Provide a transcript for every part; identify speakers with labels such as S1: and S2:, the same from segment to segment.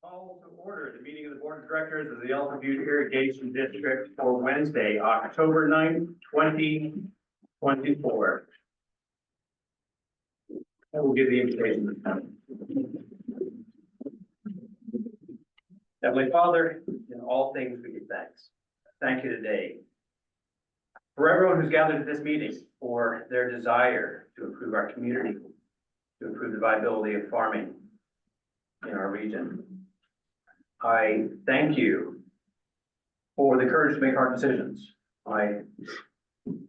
S1: Call to order the meeting of the Board of Directors of the Alta View Irrigation District for Wednesday, October 9th, 2024. I will give the invitation. Heavenly Father, in all things we give thanks. Thank you today for everyone who's gathered at this meeting, for their desire to improve our community, to improve the viability of farming in our region. I thank you for the courage to make hard decisions. I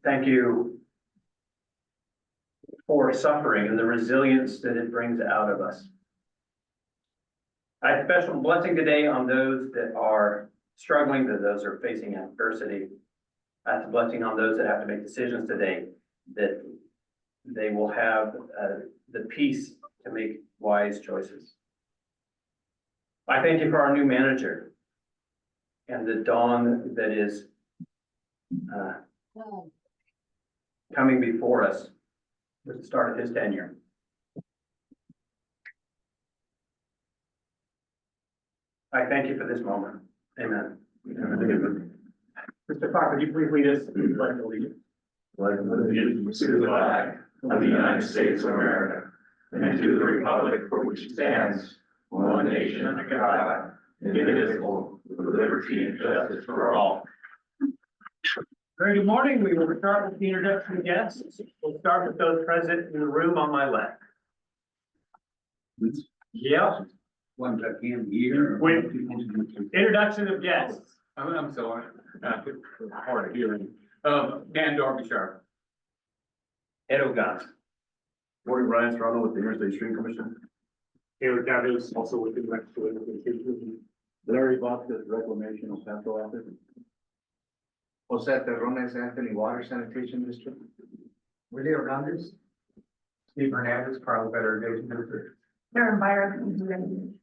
S1: thank you for suffering and the resilience that it brings out of us. I have special blessing today on those that are struggling, that those are facing adversity. I have a blessing on those that have to make decisions today, that they will have the peace to make wise choices. I thank you for our new manager and the dawn that is coming before us with the start of his tenure. I thank you for this moment. Amen. Mr. Clark, would you please lead us in the pledge of allegiance?
S2: Pledge of allegiance to the flag of the United States of America and to the republic for which it stands, one nation under God, indivisible, with liberty and justice for all.
S1: Very good morning. We will start with the introduction of guests. We'll start with those present in the room on my left. Yep.
S2: One that came here.
S1: Wait. Introduction of guests.
S3: I'm sorry, hard of hearing. Dan Darby Sharp.
S1: Ed Ogans.
S4: Morning, Ryan Serrano with the Interstate Stream Commission.
S5: Taylor Chavez, also with the Mexico.
S4: Larry Vasquez, Reclamation of Central Office.
S2: Jose Terrones, Anthony Water Sanitation District. Willie Hernandez. Steve Hernandez, Carl Better Irrigation District.
S6: Karen Byron.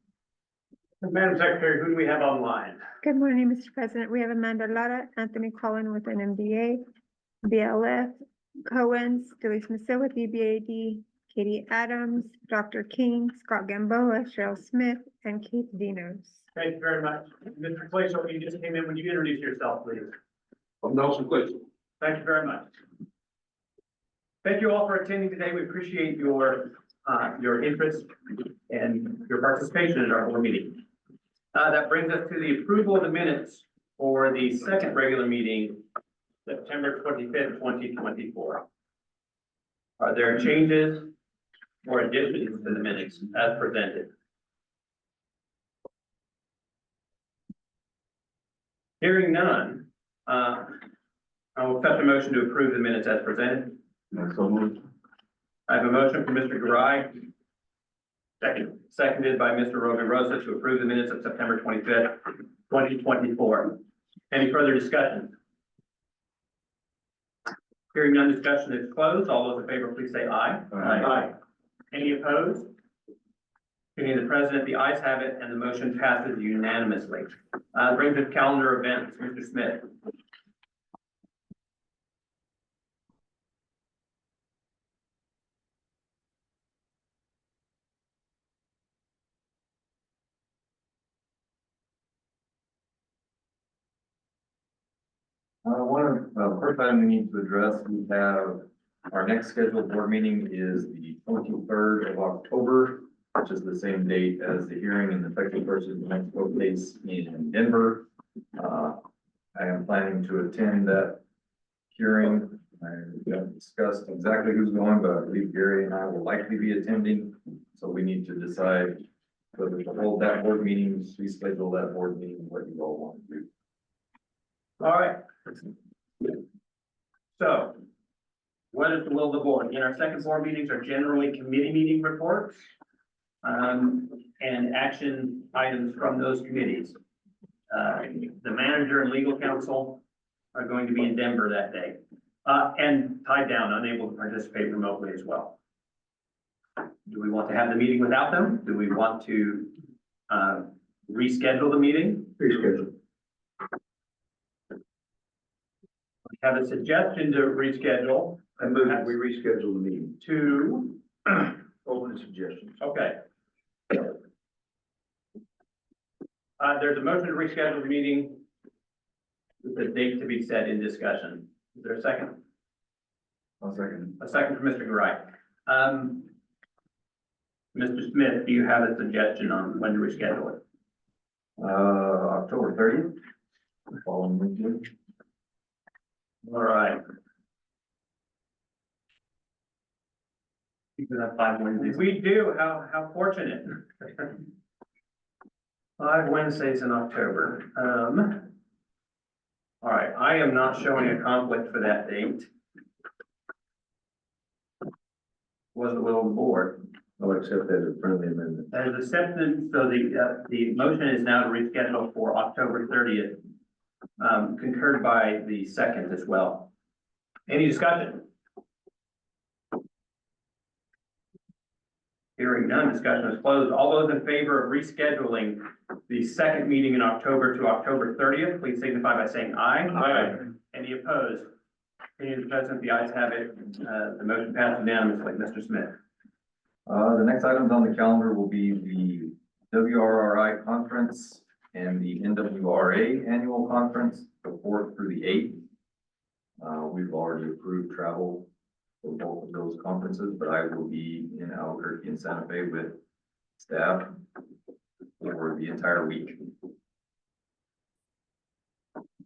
S1: Madam Secretary, who do we have online?
S6: Good morning, Mr. President. We have Amanda Lara, Anthony Collin with NMDA, BLF, Cohen's, Julie Smith with EBID, Katie Adams, Dr. King, Scott Gamboa, Cheryl Smith, and Keith Dinos.
S1: Thank you very much. Mr. Glacial, you just came in. Would you introduce yourself, please?
S3: I'm Nelson Glacial.
S1: Thank you very much. Thank you all for attending today. We appreciate your interest and your participation in our board meeting. That brings us to the approval of the minutes for the second regular meeting, September 25th, 2024. Are there changes or additions to the minutes as presented? Hearing none, I will accept a motion to approve the minutes as presented.
S4: So moved.
S1: I have a motion from Mr. Garai. Seconded by Mr. Rogan Rosa to approve the minutes of September 25th, 2024. Any further discussion? Hearing none, discussion is closed. All those in favor, please say aye.
S4: Aye.
S1: Any opposed? Being the president, the ayes have it, and the motion passes unanimously. Brings us calendar events, Mr. Smith.
S7: First item we need to address, we have our next scheduled board meeting is the 23rd of October, which is the same date as the hearing in the Texas versus New Mexico case in Denver. I am planning to attend that hearing. I haven't discussed exactly who's going, but I believe Gary and I will likely be attending. So we need to decide whether to hold that board meeting, reschedule that board meeting, what you all want to do.
S1: All right. So, what is the will of the board? Again, our second board meetings are generally committee meeting reports and action items from those committees. The manager and legal counsel are going to be in Denver that day and tied down, unable to participate remotely as well. Do we want to have the meeting without them? Do we want to reschedule the meeting?
S4: Reschedule.
S1: Have a suggestion to reschedule.
S4: I move that we reschedule the meeting.
S1: To
S4: open suggestions.
S1: Okay. There's a motion to reschedule the meeting with the date to be set in discussion. Is there a second?
S7: I'll second.
S1: A second from Mr. Garai. Mr. Smith, do you have a suggestion on when to reschedule it?
S7: October 30th, following weekend.
S1: All right.
S3: You could have 5 Wednesdays.
S1: We do, how fortunate. 5 Wednesdays in October. All right, I am not showing a conflict for that date. Was the will of the board.
S7: I'll accept that as a friendly amendment.
S1: As accepted, so the motion is now to reschedule for October 30th, concurred by the second as well. Any discussion? Hearing none, discussion is closed. All those in favor of rescheduling the second meeting in October to October 30th, please signify by saying aye.
S3: Aye.
S1: Any opposed? Any President, the ayes have it. The motion passed unanimously. Mr. Smith.
S7: The next items on the calendar will be the WRRI conference and the NWRA annual conference, the 4th through the 8th. We've already approved travel for both of those conferences, but I will be in Albuquerque and Santa Fe with staff for the entire week.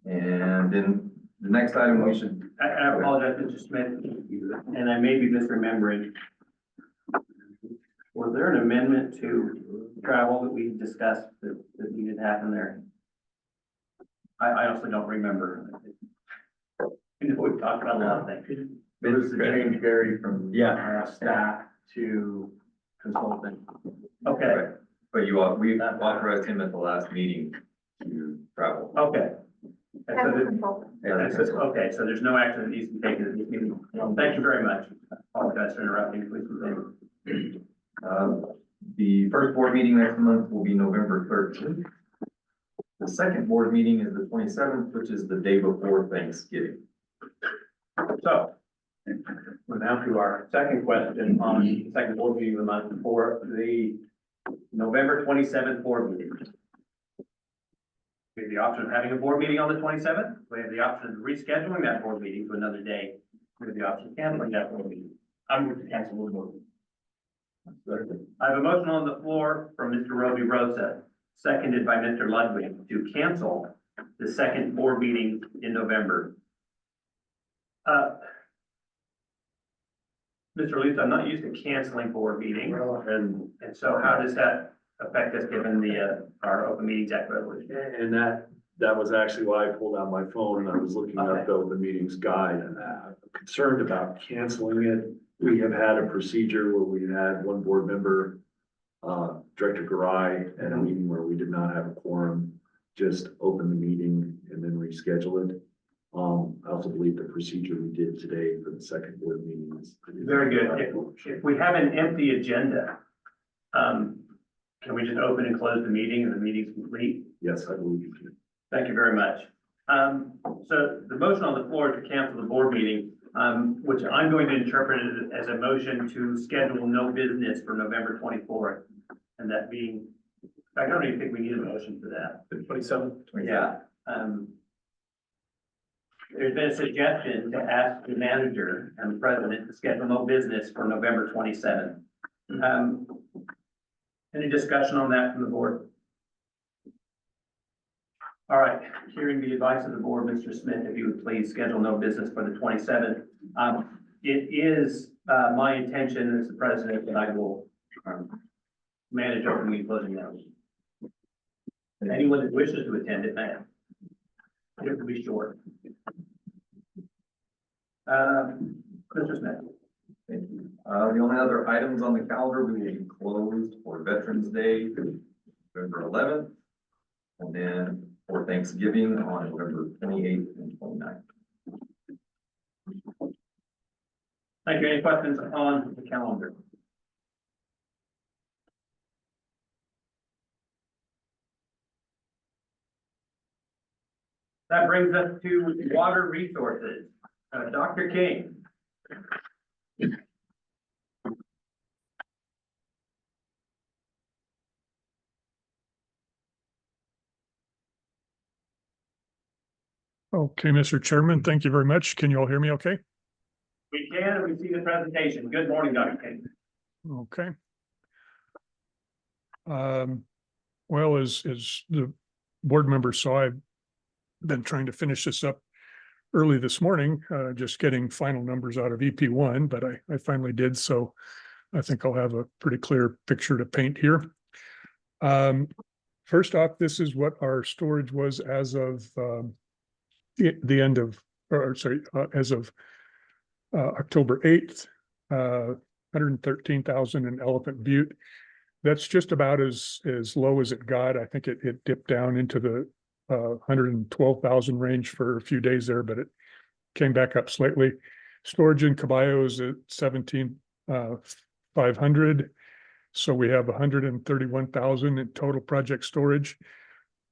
S7: And then the next item we should.
S1: I apologize, Mr. Smith, and I may be misremembering. Was there an amendment to travel that we discussed that needed to happen there? I honestly don't remember. We talked about a lot of things.
S4: It was the change, Gary, from
S3: Staff to consultant.
S1: Okay,
S7: But we authorized him at the last meeting to travel.
S1: okay. And so
S7: Yeah, that's it.
S1: okay, so there's no action that needs to be taken at this meeting. Thank you very much. I apologize for interrupting. Please continue.
S7: The first board meeting next month will be November 13th. The second board meeting is the 27th, which is the day before Thanksgiving.
S1: So, we're now to our second question on the second board meeting of the month for the November 27th board meeting. We have the option of having a board meeting on the 27th. We have the option of rescheduling that board meeting to another day. We have the option of canceling that board meeting. I'm going to cancel the board meeting. I have a motion on the floor from Mr. Roby Rosa, seconded by Mr. Ludwig, to cancel the second board meeting in November. Mr. Luce, I'm not used to canceling board meetings, and so how does that affect us given the, our open meetings act resolution?
S8: And that was actually why I pulled out my phone and I was looking up the open meetings guide and I'm concerned about canceling it. We have had a procedure where we had one board member, Director Garai, at a meeting where we did not have a quorum, just open the meeting and then reschedule it. I also believe the procedure we did today for the second board meeting is.
S1: Very good. If we have an empty agenda, can we just open and close the meeting and the meeting's complete?
S8: Yes, I believe you can.
S1: Thank you very much. So the motion on the floor is to cancel the board meeting, which I'm going to interpret it as a motion to schedule no business for November 24th. And that being, I don't even think we need a motion for that.
S3: 27th.
S1: Yeah. There's been a suggestion to ask the manager and the president to schedule no business for November 27th. Any discussion on that from the board? All right, hearing the advice of the board, Mr. Smith, if you would please schedule no business for the 27th. It is my intention as the president that I will manage open meeting closing now. And anyone that wishes to attend it may. It will be short. Mr. Smith.
S7: Thank you. The only other items on the calendar, we will be closed for Veterans Day, November 11th, and then for Thanksgiving on November 28th and 29th.
S1: Thank you. Any questions on the calendar? That brings us to water resources. Dr. King.
S9: Okay, Mr. Chairman, thank you very much. Can you all hear me okay?
S1: We can, and we see the presentation. Good morning, Dr. King.
S9: Okay. Well, as the board members saw, I've been trying to finish this up early this morning, just getting final numbers out of EP1, but I finally did, so I think I'll have a pretty clear picture to paint here. First off, this is what our storage was as of the end of, or sorry, as of October 8th, 113,000 in Elephant Butte. That's just about as low as it got. I think it dipped down into the 112,000 range for a few days there, but it came back up slightly. Storage in Caballo is at 17,500. So we have 131,000 in total project storage.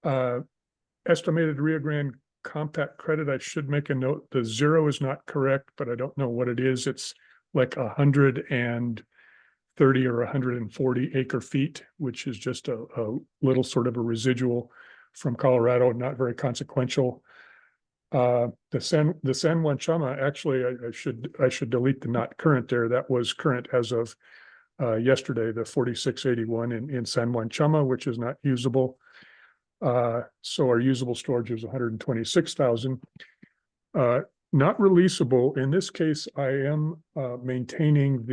S9: Estimated Rio Grande compact credit, I should make a note, the 0 is not correct, but I don't know what it is. It's like 130 or 140 acre feet, which is just a little sort of a residual from Colorado, not very consequential. The San Juan Chama, actually, I should delete the not current there. That was current as of yesterday, the 4681 in San Juan Chama, which is not usable. So our usable storage is 126,000. Not releasable. In this case, I am maintaining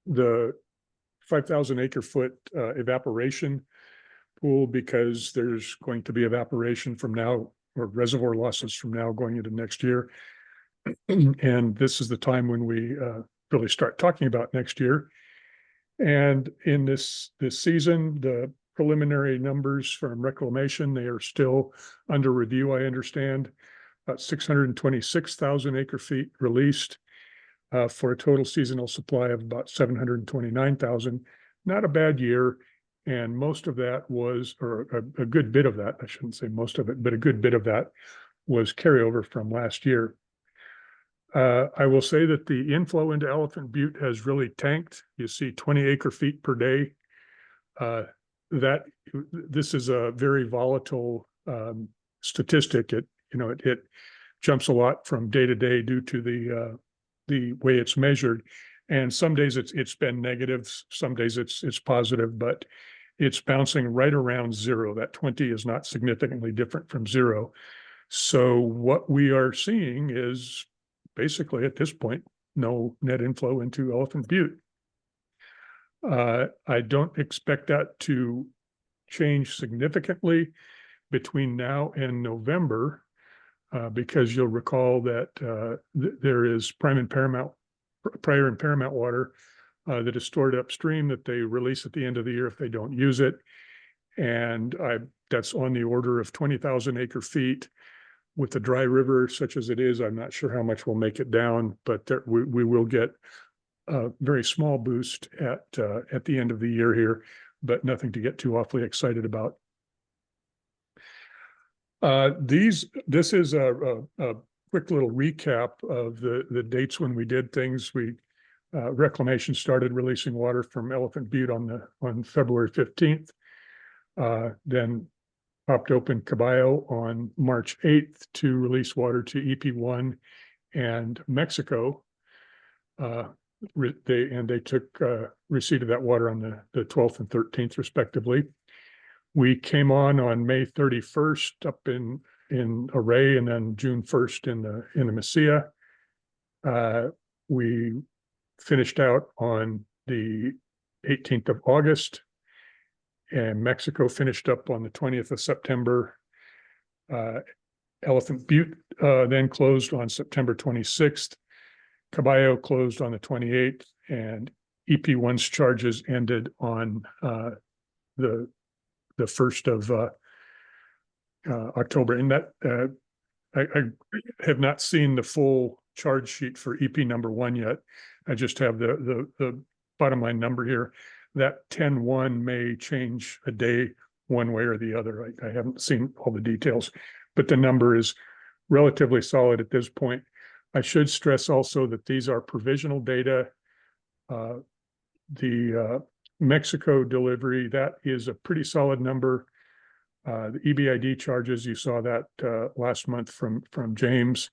S9: the 5,000 acre foot evaporation pool because there's going to be evaporation from now, or reservoir losses from now going into next year. And this is the time when we really start talking about next year. And in this season, the preliminary numbers from reclamation, they are still under review, I understand. About 626,000 acre feet released for a total seasonal supply of about 729,000. Not a bad year. And most of that was, or a good bit of that, I shouldn't say most of it, but a good bit of that was carryover from last year. I will say that the inflow into Elephant Butte has really tanked. You see 20 acre feet per day. This is a very volatile statistic. It jumps a lot from day to day due to the way it's measured. And some days it's been negative, some days it's positive, but it's bouncing right around 0. That 20 is not significantly different from 0. So what we are seeing is basically at this point, no net inflow into Elephant Butte. I don't expect that to change significantly between now and November, because you'll recall that there is prior and paramount water that is stored upstream that they release at the end of the year if they don't use it. And that's on the order of 20,000 acre feet. With the dry river such as it is, I'm not sure how much we'll make it down, but we will get a very small boost at the end of the year here, but nothing to get too awfully excited about. This is a quick little recap of the dates when we did things. Reclamation started releasing water from Elephant Butte on February 15th. Then popped open Caballo on March 8th to release water to EP1 and Mexico. They took receipt of that water on the 12th and 13th respectively. We came on May 31st up in Array, and then June 1st in the Mesilla. We finished out on the 18th of August, and Mexico finished up on the 20th of September. Elephant Butte then closed on September 26th. Caballo closed on the 28th, and EP1's charges ended on the 1st of October. And that I have not seen the full charge sheet for EP number 1 yet. I just have the bottom line number here. That 10-1 may change a day one way or the other. I haven't seen all the details, but the number is relatively solid at this point. I should stress also that these are provisional data. The Mexico delivery, that is a pretty solid number. The EBID charges, you saw that last month from James.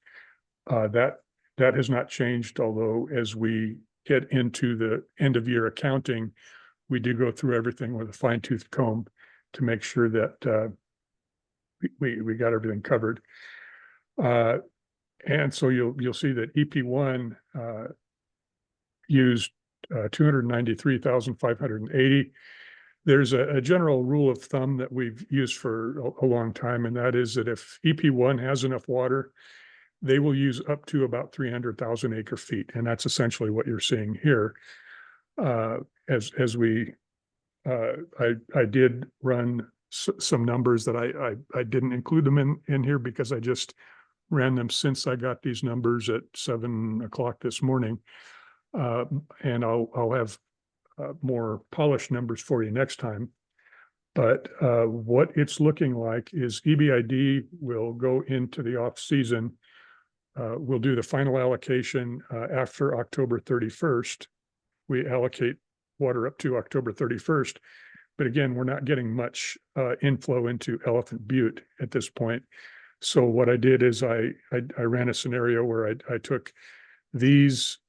S9: That has not changed, although as we get into the end of year accounting, we do go through everything with a fine tooth comb to make sure that we got everything covered. And so you'll see that EP1 used 293,580. There's a general rule of thumb that we've used for a long time, and that is that if EP1 has enough water, they will use up to about 300,000 acre feet, and that's essentially what you're seeing here. As we, I did run some numbers that I didn't include them in here because I just ran them since I got these numbers at 7 o'clock this morning. And I'll have more polished numbers for you next time. But what it's looking like is EBID will go into the off season. We'll do the final allocation after October 31st. We allocate water up to October 31st. But again, we're not getting much inflow into Elephant Butte at this point. So what I did is I ran a scenario where I took these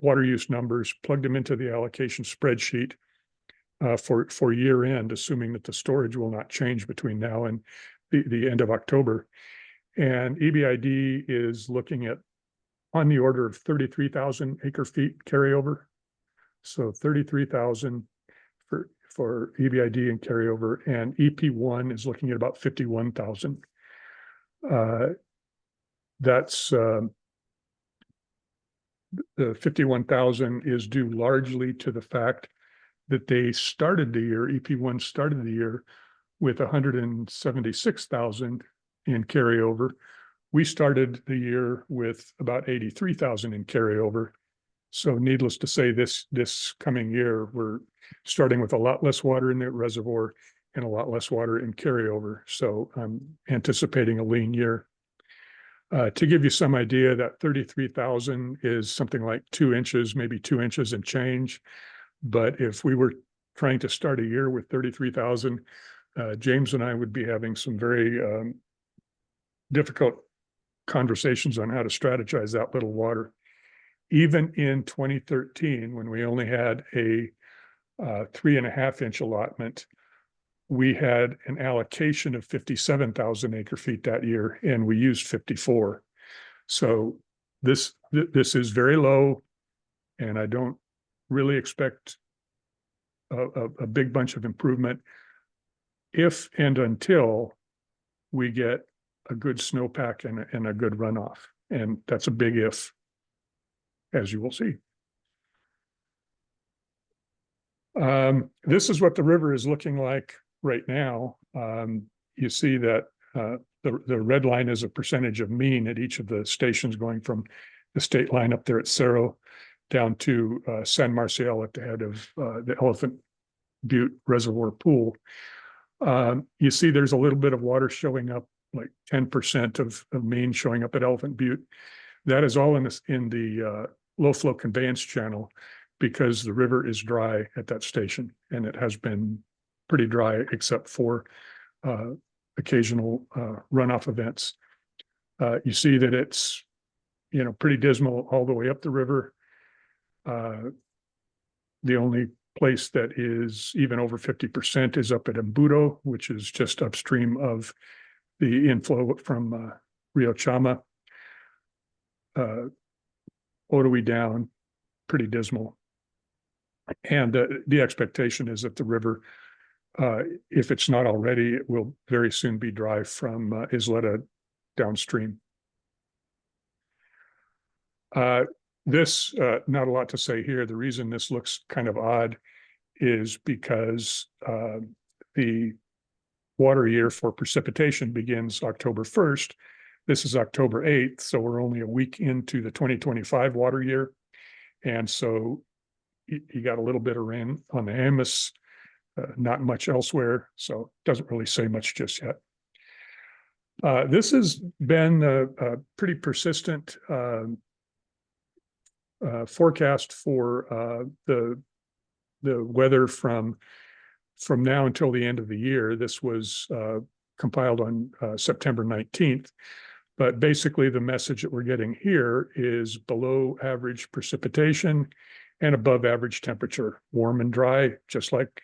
S9: water use numbers, plugged them into the allocation spreadsheet for year end, assuming that the storage will not change between now and the end of October. And EBID is looking at on the order of 33,000 acre feet carryover. So 33,000 for EBID and carryover, and EP1 is looking at about 51,000. That's the 51,000 is due largely to the fact that they started the year, EP1 started the year with 176,000 in carryover. We started the year with about 83,000 in carryover. So needless to say, this coming year, we're starting with a lot less water in the reservoir and a lot less water in carryover. So I'm anticipating a lean year. To give you some idea, that 33,000 is something like 2 inches, maybe 2 inches and change. But if we were trying to start a year with 33,000, James and I would be having some very difficult conversations on how to strategize that little water. Even in 2013, when we only had a 3.5 inch allotment, we had an allocation of 57,000 acre feet that year, and we used 54. So this is very low, and I don't really expect a big bunch of improvement if and until we get a good snowpack and a good runoff. And that's a big if, as you will see. This is what the river is looking like right now. You see that the red line is a percentage of mean at each of the stations going from the state line up there at Cerro down to San Marcial at the head of the Elephant Butte Reservoir Pool. You see there's a little bit of water showing up, like 10% of mean showing up at Elephant Butte. That is all in the low flow conveyance channel because the river is dry at that station, and it has been pretty dry except for occasional runoff events. You see that it's, pretty dismal all the way up the river. The only place that is even over 50% is up at Embudo, which is just upstream of the inflow from Rio Chama. Otoe down, pretty dismal. And the expectation is that the river, if it's not already, it will very soon be dry from Isleta downstream. This, not a lot to say here. The reason this looks kind of odd is because the water year for precipitation begins October 1st. This is October 8th, so we're only a week into the 2025 water year. And so you got a little bit of rain on the Amos, not much elsewhere, so it doesn't really say much just yet. This has been a pretty persistent forecast for the weather from from now until the end of the year. This was compiled on September 19th. But basically, the message that we're getting here is below average precipitation and above average temperature, warm and dry, just like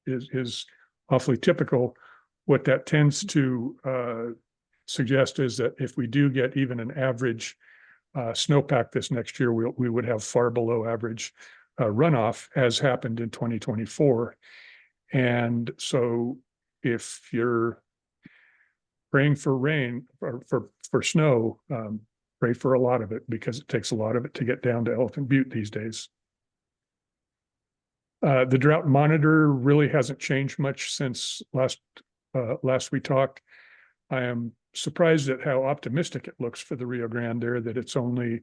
S9: is awfully typical. What that tends to suggest is that if we do get even an average snowpack this next year, we would have far below average runoff, as happened in 2024. And so if you're praying for rain or for snow, pray for a lot of it, because it takes a lot of it to get down to Elephant Butte these days. The drought monitor really hasn't changed much since last we talked. I am surprised at how optimistic it looks for the Rio Grande there, that it's only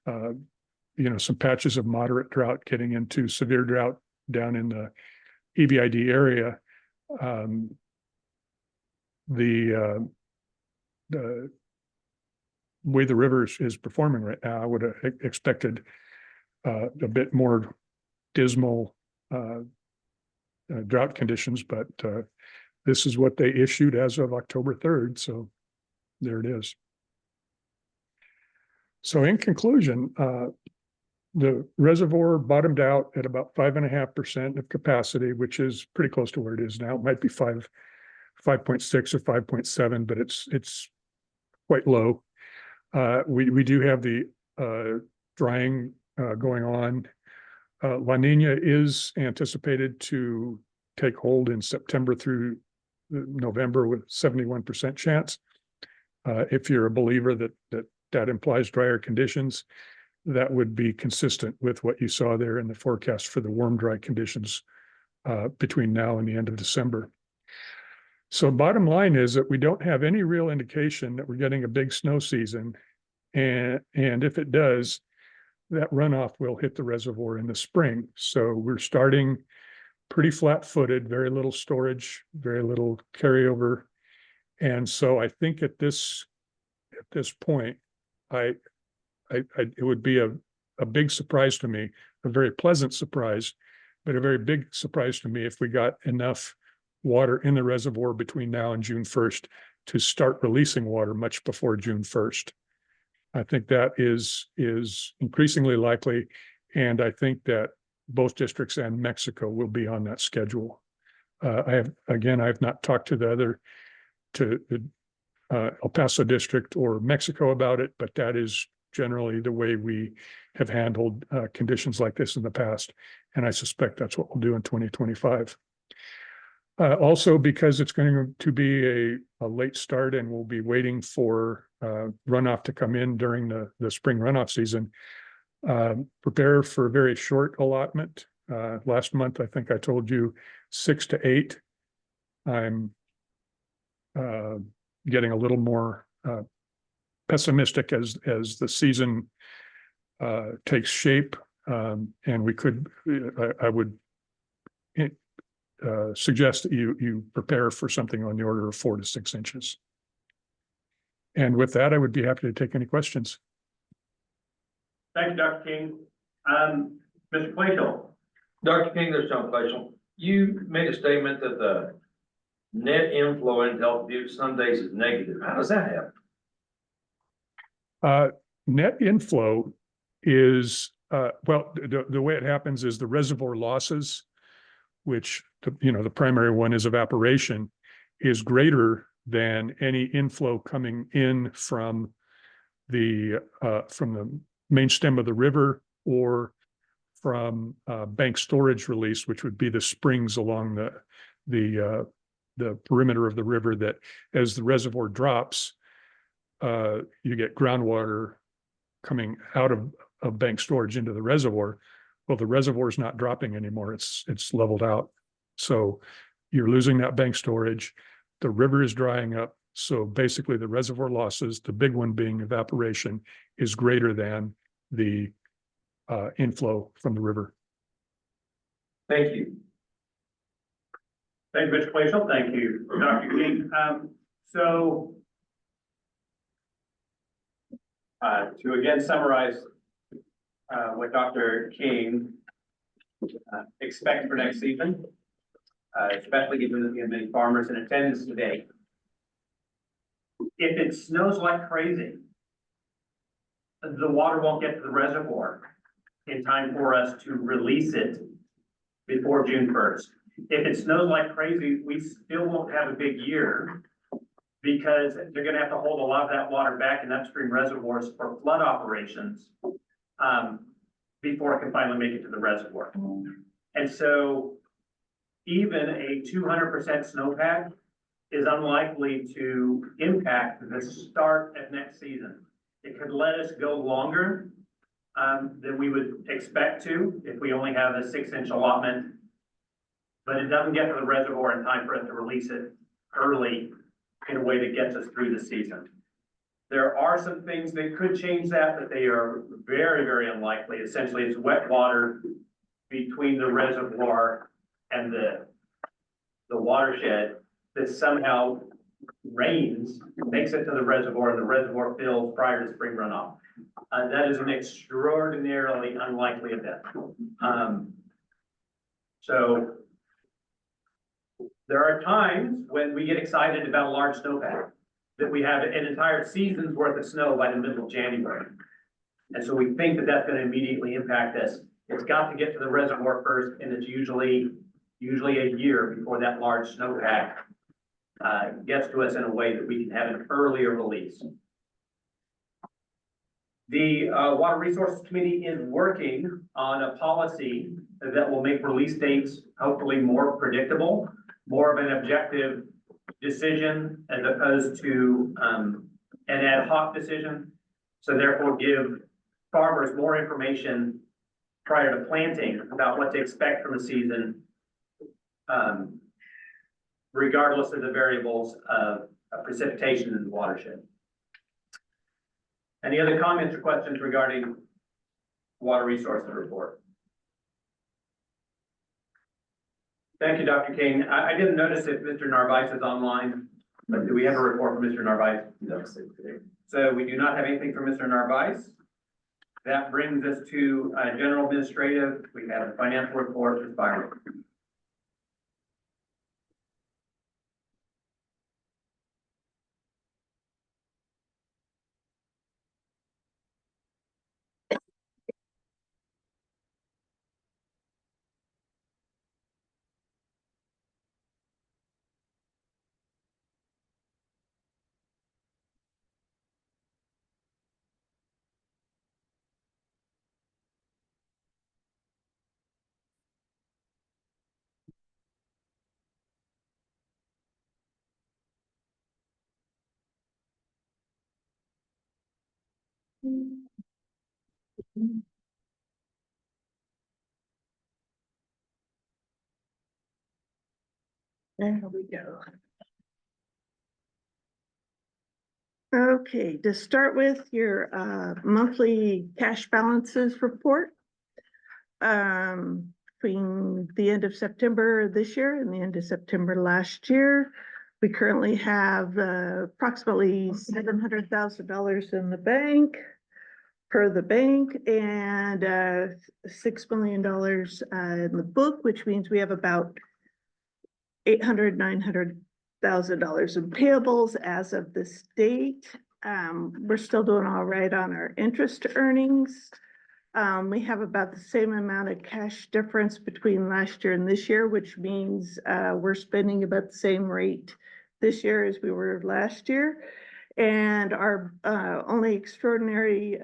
S9: some patches of moderate drought getting into severe drought down in the EBID area. The way the river is performing right now, I would have expected a bit more dismal drought conditions, but this is what they issued as of October 3rd. So there it is. So in conclusion, the reservoir bottomed out at about 5.5% of capacity, which is pretty close to where it is now. It might be 5.6 or 5.7, but it's quite low. We do have the drying going on. La Nina is anticipated to take hold in September through November with 71% chance. If you're a believer that implies drier conditions, that would be consistent with what you saw there in the forecast for the warm, dry conditions between now and the end of December. So bottom line is that we don't have any real indication that we're getting a big snow season. And if it does, that runoff will hit the reservoir in the spring. So we're starting pretty flat-footed, very little storage, very little carryover. And so I think at this point, it would be a big surprise to me, a very pleasant surprise, but a very big surprise to me if we got enough water in the reservoir between now and June 1st to start releasing water much before June 1st. I think that is increasingly likely, and I think that both districts and Mexico will be on that schedule. I have not talked to the El Paso district or Mexico about it, but that is generally the way we have handled conditions like this in the past, and I suspect that's what we'll do in 2025. Also, because it's going to be a late start and we'll be waiting for runoff to come in during the spring runoff season, prepare for a very short allotment. Last month, I think I told you 6 to 8. I'm getting a little more pessimistic as the season takes shape, and I would suggest that you prepare for something on the order of 4 to 6 inches. And with that, I would be happy to take any questions.
S1: Thank you, Dr. King. Mr. Plato.
S2: Dr. King, this is John Fleischel. You made a statement that the net inflow into Elephant Butte some days is negative. How does that happen?
S9: Net inflow is, the way it happens is the reservoir losses, which, the primary one is evaporation, is greater than any inflow coming in from the main stem of the river or from bank storage release, which would be the springs along the perimeter of the river, that as the reservoir drops, you get groundwater coming out of bank storage into the reservoir. Well, the reservoir is not dropping anymore. It's leveled out. So you're losing that bank storage. The river is drying up. So basically the reservoir losses, the big one being evaporation, is greater than the inflow from the river.
S2: Thank you.
S1: Thank you, Mr. Plato. Thank you, Dr. King. To again summarize what Dr. King expects for next season, especially given that we have many farmers in attendance today. If it snows like crazy, the water won't get to the reservoir in time for us to release it before June 1st. If it snows like crazy, we still won't have a big year because they're gonna have to hold a lot of that water back in upstream reservoirs for flood operations before it can finally make it to the reservoir. And so even a 200% snowpack is unlikely to impact the start of next season. It could let us go longer than we would expect to if we only have a 6-inch allotment. But it doesn't get to the reservoir in time for us to release it early in a way that gets us through the season. There are some things that could change that, but they are very, very unlikely. Essentially, it's wet water between the reservoir and the watershed that somehow rains, makes it to the reservoir, and the reservoir fills prior to spring runoff. That is an extraordinarily unlikely event. So there are times when we get excited about a large snowpack, that we have an entire season's worth of snow by the middle of January. And so we think that that's going to immediately impact us. It's got to get to the reservoir first, and it's usually a year before that large snowpack gets to us in a way that we can have an earlier release. The Water Resources Committee is working on a policy that will make release dates hopefully more predictable, more of an objective decision as opposed to an ad hoc decision. So therefore give farmers more information prior to planting about what to expect from the season, regardless of the variables of precipitation in the watershed. Any other comments or questions regarding water resources report? Thank you, Dr. King. I didn't notice if Mr. Narvaez is online, but do we have a report from Mr. Narvaez? No. So we do not have anything from Mr. Narvaez. That brings us to general administrative. We have a financial report, Ms. Byron.
S10: There we go. Okay, to start with your monthly cash balances report. Between the end of September this year and the end of September last year, we currently have approximately $700,000 in the bank, per the bank, and $6 million in the book, which means we have about $900,000 in payables as of this date. We're still doing all right on our interest earnings. We have about the same amount of cash difference between last year and this year, which means we're spending about the same rate this year as we were last year. And our only extraordinary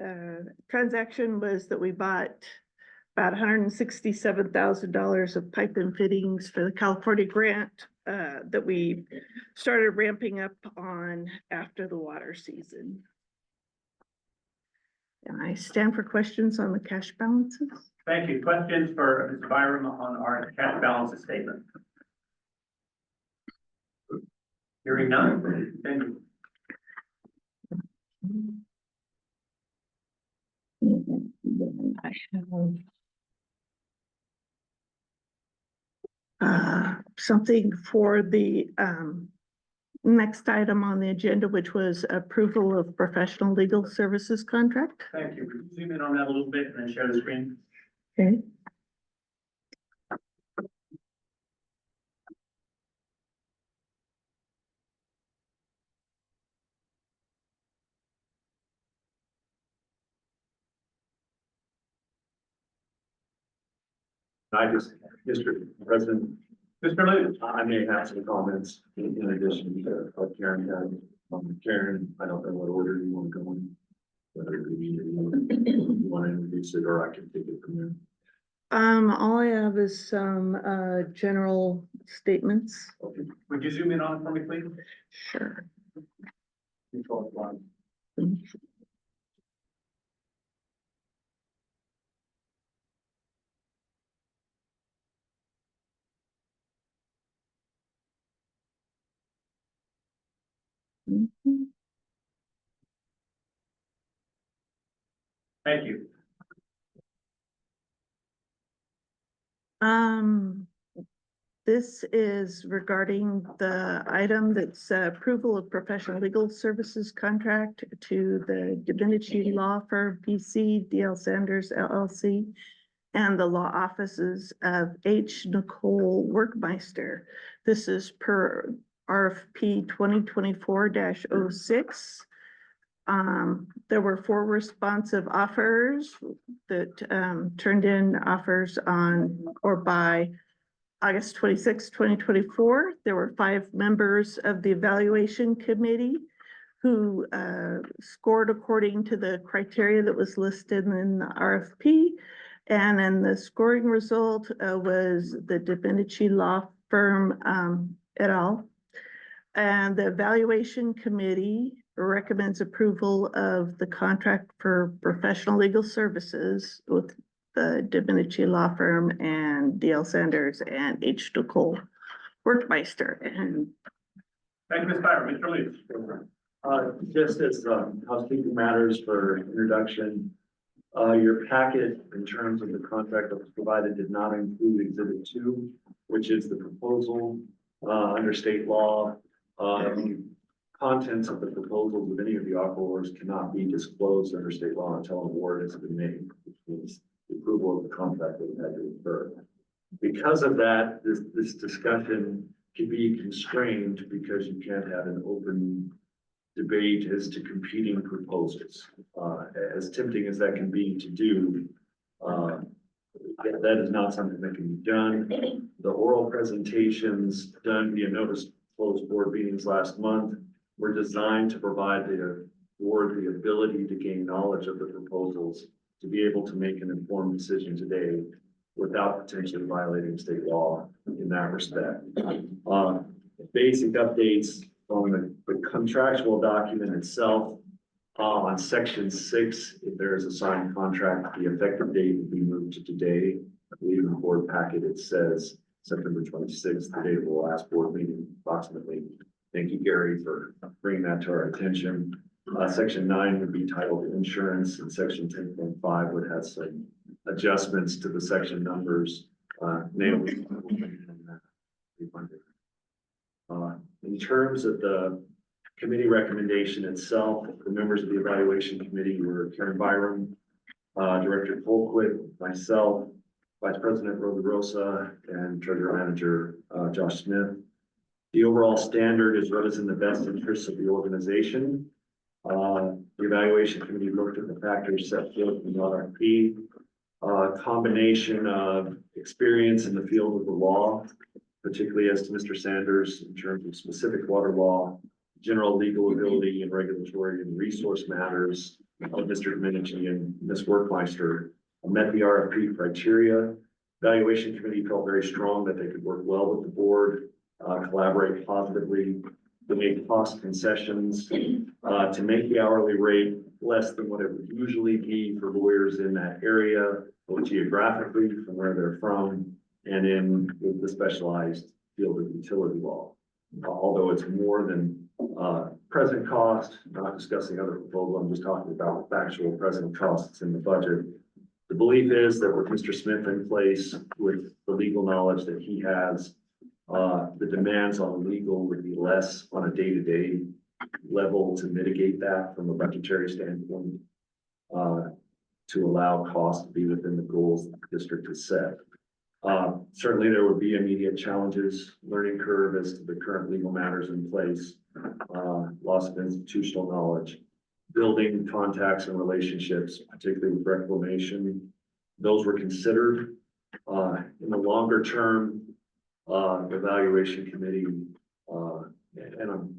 S10: transaction was that we bought about $167,000 of pipe and fittings for the California grant that we started ramping up on after the water season. And I stand for questions on the cash balances.
S1: Thank you. Questions for Ms. Byram on our cash balances statement? Hearing none. Thank you.
S10: I have something for the next item on the agenda, which was approval of professional legal services contract.
S1: Thank you. Zoom in on that a little bit and then share the screen.
S10: Okay.
S8: Mr. President,
S1: Mr. Lewis.
S8: I may have some comments in addition to what Karen had. Karen, I don't know what order you want to go in. Whether you want to introduce it or I can take it from there.
S10: All I have is some, general statements.
S1: Would you zoom in on it for me, please?
S10: Sure. Mhm.
S1: Thank you.
S10: This is regarding the item that's approval of professional legal services contract to the Divinity Law Firm PC, DL Sanders LLC, and the law offices of H. Nicole Workmeister. This is per RFP 2024-06. There were 4 responsive offers that turned in offers on or by August 26, 2024. There were 5 members of the evaluation committee who scored according to the criteria that was listed in the RFP. And then the scoring result was the Divinity Law Firm et al. And the evaluation committee recommends approval of the contract for professional legal services with the Divinity Law Firm and DL Sanders and H. Nicole Workmeister. And
S1: Thank you, Ms. Byron. Mr. Lewis.
S8: Just as housekeeping matters for introduction, your packet in terms of the contract that was provided did not include Exhibit 2, which is the proposal under state law. Contents of the proposals of any of the offerors cannot be disclosed under state law until an award has been made, which means the approval of the contract that had to occur. Because of that, this discussion can be constrained because you can't have an open debate as to competing proposals. As tempting as that can be to do, that is not something that can be done. The oral presentations done via notice closed board meetings last month were designed to provide the board the ability to gain knowledge of the proposals, to be able to make an informed decision today without potentially violating state law in that respect. Basic updates on the contractual document itself. On section 6, if there is a signed contract, the effective date will be moved to today. I believe in the board packet, it says September 26th, the date of the last board meeting approximately. Thank you, Gary, for bringing that to our attention. Section 9 would be titled insurance, and section 10.5 would have some adjustments to the section numbers. Namely, in terms of the committee recommendation itself, the members of the evaluation committee were Karen Byram, Director Colquitt, myself, Vice President Rhoda Rosa, and Treasurer Manager Josh Smith. The overall standard is what is in the best interests of the organization. The evaluation committee looked at the factors set forth in the RFP, combination of experience in the field of the law, particularly as to Mr. Sanders in terms of specific water law, general legal ability and regulatory and resource matters of Mr. Domenici and Ms. Workmeister met the RFP criteria. Evaluation committee felt very strong that they could work well with the board, collaborate positively, to make cost concessions, to make the hourly rate less than what it would usually be for lawyers in that area, both geographically from where they're from, and in the specialized field of utility law. Although it's more than present cost, not discussing other proposals, I'm just talking about factual present costs in the budget. The belief is that with Mr. Smith in place, with the legal knowledge that he has, the demands on legal would be less on a day-to-day level to mitigate that from a budgetary standpoint, to allow costs to be within the goals that the district has set. Certainly there would be immediate challenges, learning curve as to the current legal matters in place, loss of institutional knowledge, building contacts and relationships, particularly with reclamation. Those were considered in the longer term, evaluation committee, and I'm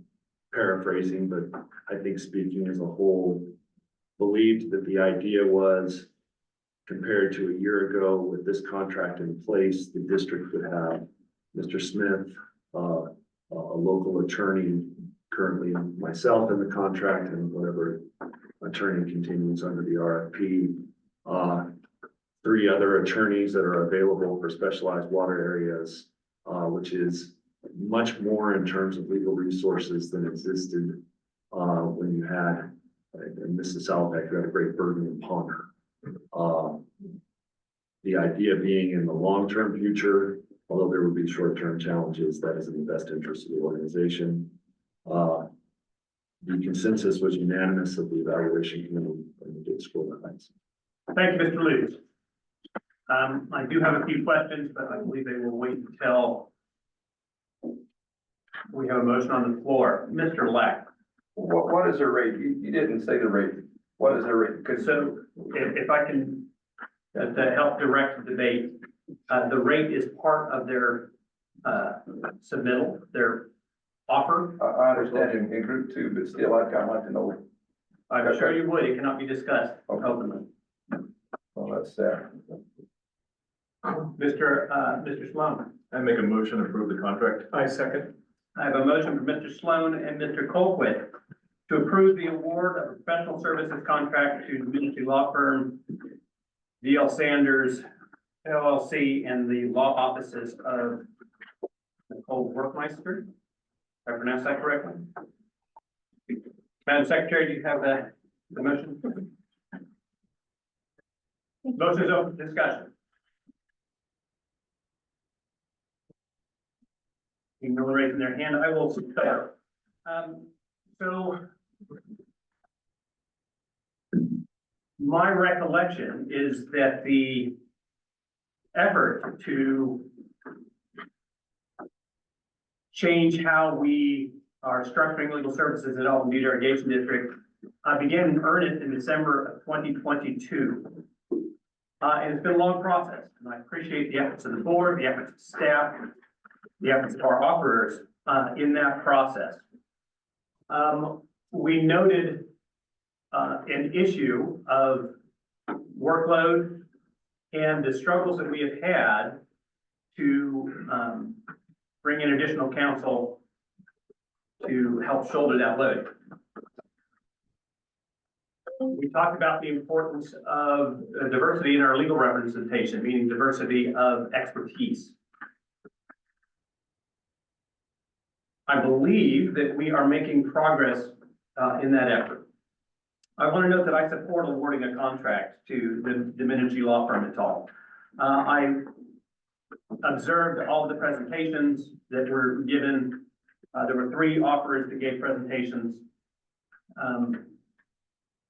S8: paraphrasing, but I think speaking as a whole, believed that the idea was compared to a year ago with this contract in place, the district would have Mr. Smith, a local attorney, currently myself in the contract and whatever attorney continues under the RFP. 3 other attorneys that are available for specialized water areas, which is much more in terms of legal resources than existed when you had, in Mrs. Salvack, you had a great burden upon her. The idea being in the long-term future, although there would be short-term challenges, that is in the best interest of the organization. The consensus was unanimous of the evaluation committee and the school nights.
S1: Thank you, Mr. Lutz. I do have a few questions, but I believe they will wait until we have a motion on the floor. Mr. Lack.
S7: What is the rate? You didn't say the rate. What is the rate? Because
S1: So if I can, to help direct the debate, the rate is part of their submittal, their offer.
S7: I understand in group 2, but still, I'd kind of like to know.
S1: I'm sure you would. It cannot be discussed openly.
S7: Well, that's that.
S1: Mr. Sloan.
S7: I make a motion to approve the contract.
S5: I second.
S1: I have a motion from Mr. Sloan and Mr. Colquitt to approve the award of a professional services contract to the Ministry Law Firm D.L. Sanders LLC and the law offices of Nicole Workmeister. Did I pronounce that correctly? Madam Secretary, do you have the motion? Motion is open for discussion. No one raising their hand, I will start. So my recollection is that the effort to change how we are structuring legal services at Alton Butte Irrigation District began in earnest in December of 2022. And it's been a long process, and I appreciate the efforts of the board, the efforts of staff, the efforts of our offerers in that process. We noted an issue of workload and the struggles that we have had to bring in additional counsel to help shoulder that load. We talked about the importance of diversity in our legal representation, meaning diversity of expertise. I believe that we are making progress in that effort. I want to note that I support awarding a contract to the Dominici Law Firm at all. I observed all of the presentations that were given. There were 3 offerers that gave presentations.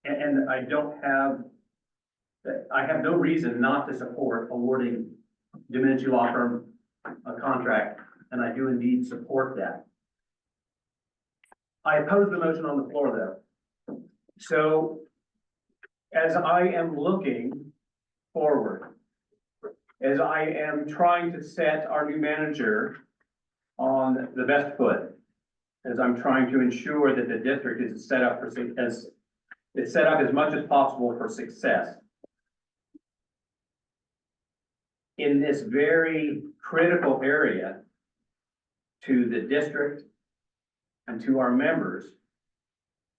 S1: And I have no reason not to support awarding Dominici Law Firm a contract, and I do indeed support that. I oppose the motion on the floor, though. So as I am looking forward, as I am trying to set our new manager on the best foot, as I'm trying to ensure that the district is set up as much as possible for success. In this very critical area to the district and to our members,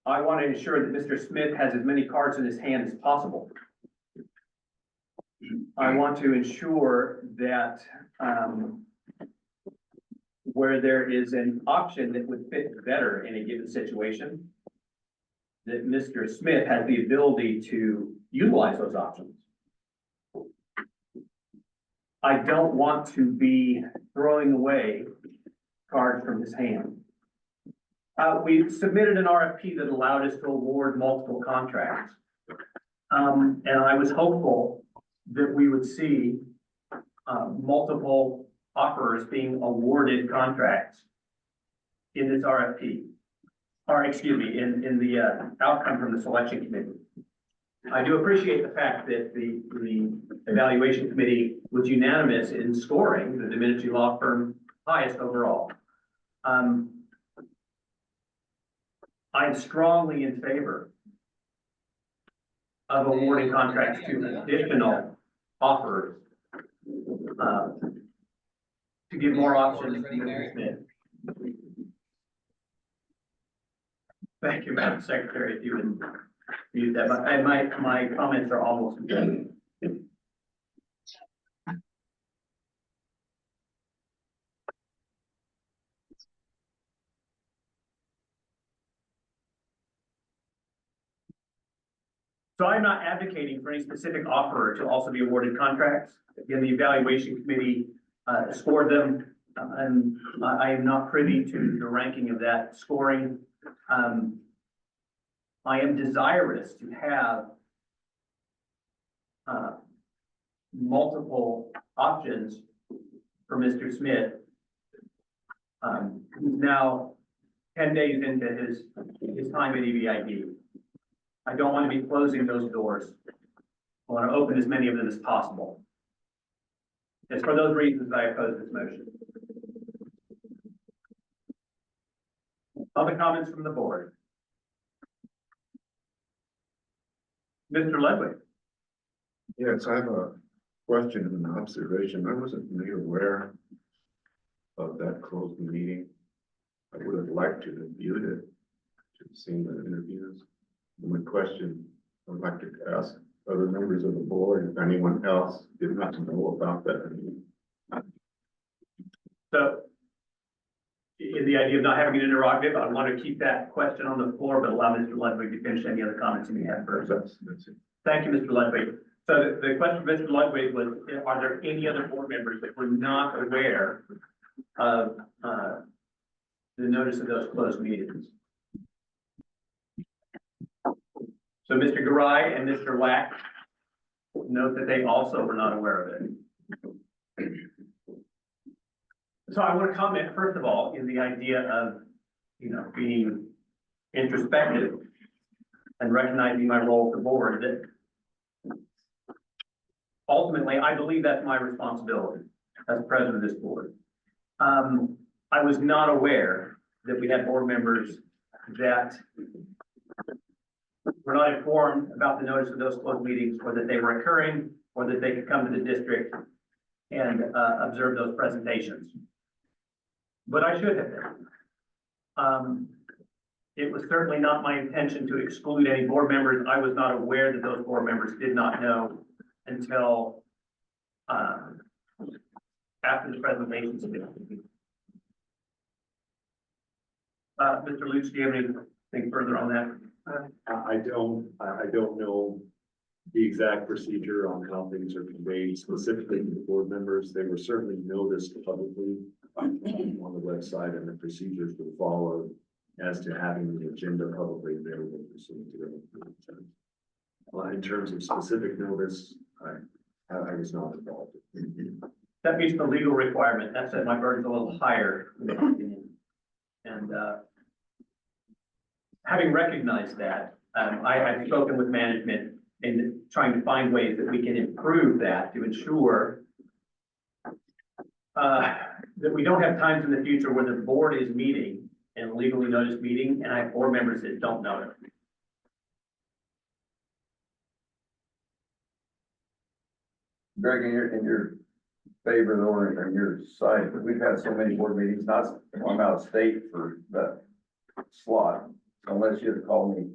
S1: I want to ensure that Mr. Smith has as many cards in his hand as possible. I want to ensure that where there is an option that would fit better in a given situation, that Mr. Smith has the ability to utilize those options. I don't want to be throwing away cards from his hand. We submitted an RFP that allowed us to award multiple contracts. And I was hopeful that we would see multiple offerers being awarded contracts in this RFP. Or excuse me, in the outcome from the selection committee. I do appreciate the fact that the evaluation committee was unanimous in scoring the Dominici law firm highest overall. I'm strongly in favor of awarding contracts to additional offers to give more options to Mr. Smith. Thank you, Madam Secretary, if you would use that, but my comments are almost done. So I'm not advocating for any specific offerer to also be awarded contracts. Again, the evaluation committee scored them, and I am not privy to the ranking of that scoring. I am desirous to have multiple options for Mr. Smith. He's now 10 days into his time at EBID. I don't want to be closing those doors. I want to open as many of them as possible. It's for those reasons I oppose this motion. Other comments from the board? Mr. Ludwig?
S2: Yes, I have a question and an observation. I wasn't made aware of that closed meeting. I would have liked to have viewed it, to have seen the interviews. My question, I'd like to ask other members of the board, if anyone else did not know about that meeting.
S1: So, in the idea of not having an interrogative, I want to keep that question on the floor, but allow Mr. Ludwig to finish any other comments he may have first.
S2: That's it.
S1: Thank you, Mr. Ludwig. So the question for Mr. Ludwig was, are there any other board members that were not aware of the notice of those closed meetings? So Mr. Garay and Mr. Lack note that they also were not aware of it. So I want to comment, first of all, in the idea of, being introspective and recognizing my role at the board, that ultimately, I believe that's my responsibility as president of this board. I was not aware that we had board members that were not informed about the notice of those closed meetings, or that they were occurring, or that they could come to the district and observe those presentations. But I should have been. It was certainly not my intention to exclude any board members. I was not aware that those board members did not know until after the presentations. Mr. Luce, do you have anything further on that?
S8: I don't know the exact procedure on how things are conveyed specifically to the board members. They were certainly noticed publicly on the website, and the procedures were followed as to having the agenda publicly available pursuant to their. In terms of specific notice, I was not involved.
S1: That meets the legal requirement. That said, my burden's a little higher, in my opinion. And having recognized that, I've spoken with management in trying to find ways that we can improve that to ensure that we don't have times in the future where the board is meeting and legally noticed meeting, and I have board members that don't know it.
S7: Greg, in your favor though, or in your side, but we've had so many board meetings, I'm out of state for that slot. Unless you had called me,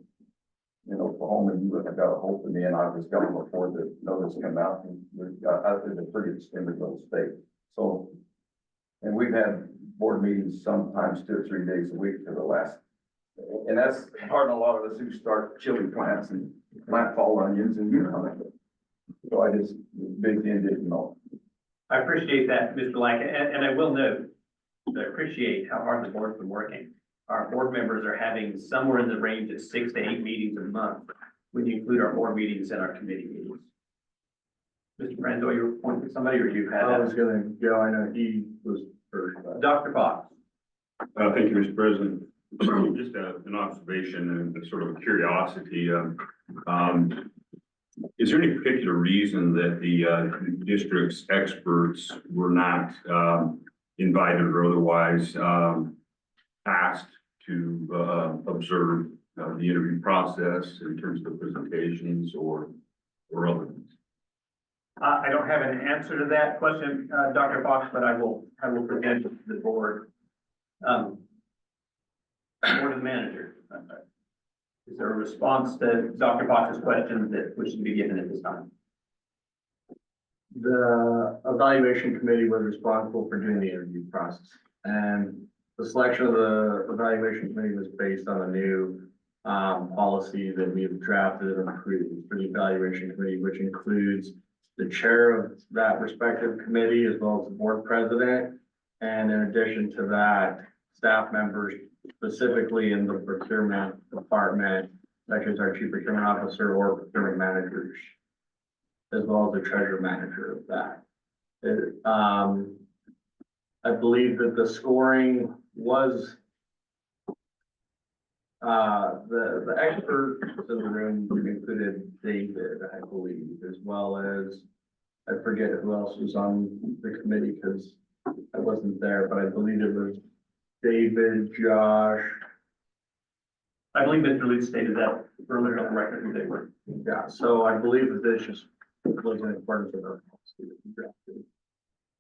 S7: Oklahoma, you would have got a hold of me, and I was going before the notice came out, and we've got, I think, a pretty extended little state. So, and we've had board meetings sometimes 2 or 3 days a week for the last, and that's hard on a lot of us who start chili plants and plant fall onions and so I just big didn't know.
S1: I appreciate that, Mr. Lack, and I will note that I appreciate how hard the board's been working. Our board members are having somewhere in the range of 6 to 8 meetings a month when you include our board meetings and our committee meetings. Mr. Brando, you were pointing to somebody, or you had?
S4: I was gonna go, I know he was first.
S1: Dr. Fox.
S11: Thank you, Mr. President. Just an observation and sort of a curiosity. is there any particular reason that the district's experts were not invited or otherwise asked to observe the interview process in terms of the presentations or other things?
S1: I don't have an answer to that question, Dr. Fox, but I will present it to the board. Board of the manager. Is there a response to Dr. Fox's question that which should be given at this time?
S12: The evaluation committee was responsible for doing the interview process. And the selection of the evaluation committee was based on a new policy that we have drafted and approved for the evaluation committee, which includes the chair of that respective committee as well as the board president. And in addition to that, staff members specifically in the procurement department, such as our chief procurement officer or procurement managers, as well as the treasurer manager of that. I believe that the scoring was the experts in the room included David, I believe, as well as, I forget who else was on the committee because I wasn't there, but I believe it was David, Josh.
S1: I believe Mr. Lee stated that earlier on the record who they were.
S12: Yeah, so I believe that this just was in accordance with our policy that we drafted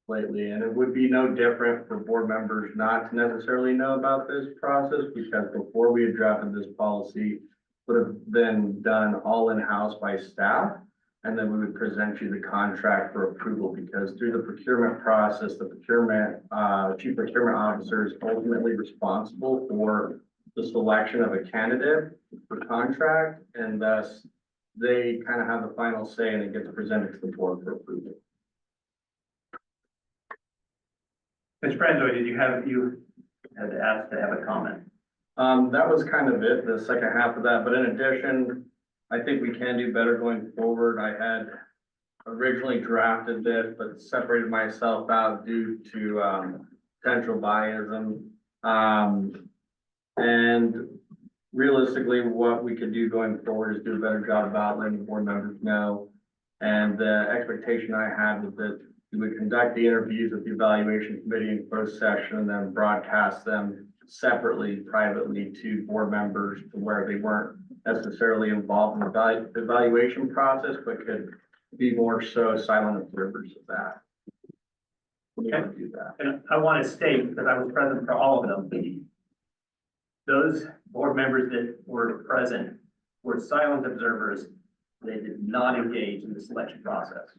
S12: lately, and it would be no different for board members not to necessarily know about this process, because before we had drafted this policy, would have been done all in-house by staff, and then we would present you the contract for approval, because through the procurement process, the procurement, chief procurement officer is ultimately responsible for the selection of a candidate for contract, and thus they kind of have the final say and it gets presented to the board for approval.
S1: Ms. Franzo, you had asked to have a comment?
S12: That was kind of it, the second half of that, but in addition, I think we can do better going forward. I had originally drafted this, but separated myself out due to potential biasm. And realistically, what we could do going forward is do a better job about letting the board members know. And the expectation I had was that we would conduct the interviews with the evaluation committee in closed session and then broadcast them separately, privately to board members to where they weren't necessarily involved in the evaluation process, but could be more so silent observers of that. We can do that.
S1: And I want to state, because I was present for all of them, those board members that were present were silent observers. They did not engage in the selection process.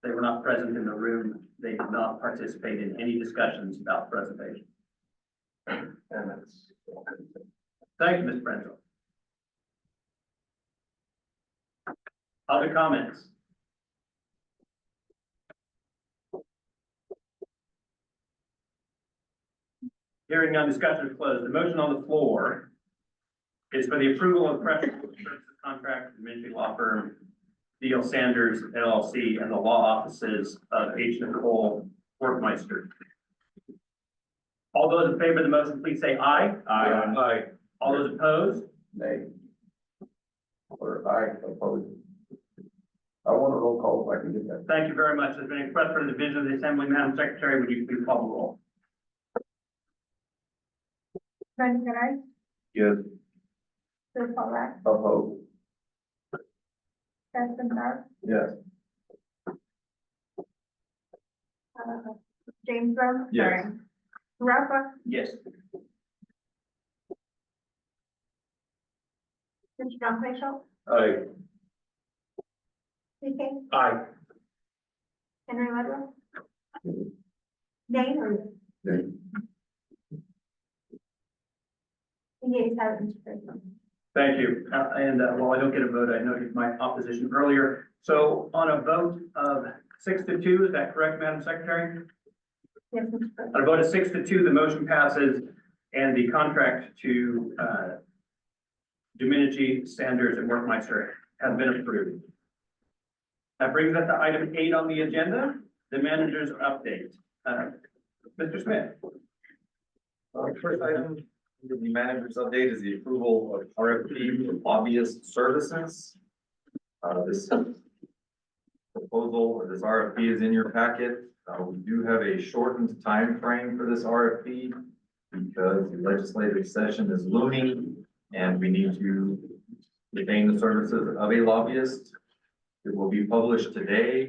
S1: They were not present in the room. They did not participate in any discussions about presentation.
S12: And that's.
S1: Thank you, Ms. Brendel. Other comments? Hearing none, discussion is closed. The motion on the floor is for the approval of professional services contract with Ministry Law Firm D.L. Sanders LLC and the law offices of H. Nicole Workmeister. All those in favor of the motion, please say aye.
S3: Aye.
S1: Aye. All those opposed?
S12: Nay. Or I oppose. I want a roll call if I can get that.
S1: Thank you very much. There's been expressed for the division of the Assembly. Madam Secretary, would you please call the roll?
S6: Brenda Garai,
S12: Yes.
S6: Bill Paulette,
S12: Oppose.
S6: Justin Dark,
S12: Yes.
S6: James Rose.
S7: Yes.
S6: Sorry. Rafa,
S1: Yes.
S6: Mr. John Fleischel,
S12: Aye.
S6: CK,
S1: Aye.
S6: Henry Ludlow. Nay.
S12: Nay.
S6: The ayes have it, Mr. President.
S1: Thank you. While I don't get a vote, I noted my opposition earlier. So on a vote of 6-2, is that correct, Madam Secretary?
S6: Yes, Mr. President.
S1: On a vote of 6-2, the motion passes and the contract to Domenici, Sanders, and Workmeister has been approved. That brings us to item 8 on the agenda, the manager's update. Mr. Smith.
S7: First item, under the manager's update is the approval of RFP for lobbyist services. This proposal or this RFP is in your packet. We do have a shortened time frame for this RFP because the legislative session is looming and we need to retain the services of a lobbyist. It will be published today.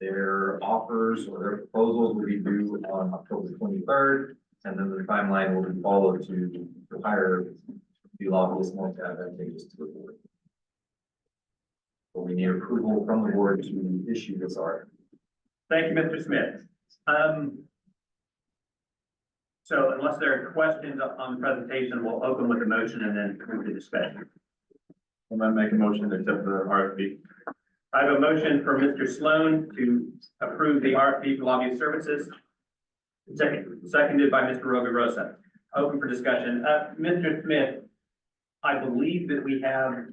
S7: Their offers or their proposals will be due on October 23rd, and then the timeline will be followed to hire the lobbyist most advantageous to the board. But we need approval from the board to issue this RFP.
S1: Thank you, Mr. Smith. So unless there are questions on the presentation, we'll open with a motion and then move to discussion.
S3: I'm gonna make a motion to accept the RFP.
S1: I have a motion for Mr. Sloan to approve the RFP for lobbyist services. Seconded by Mr. Rosa. Open for discussion. Mr. Smith, I believe that we have,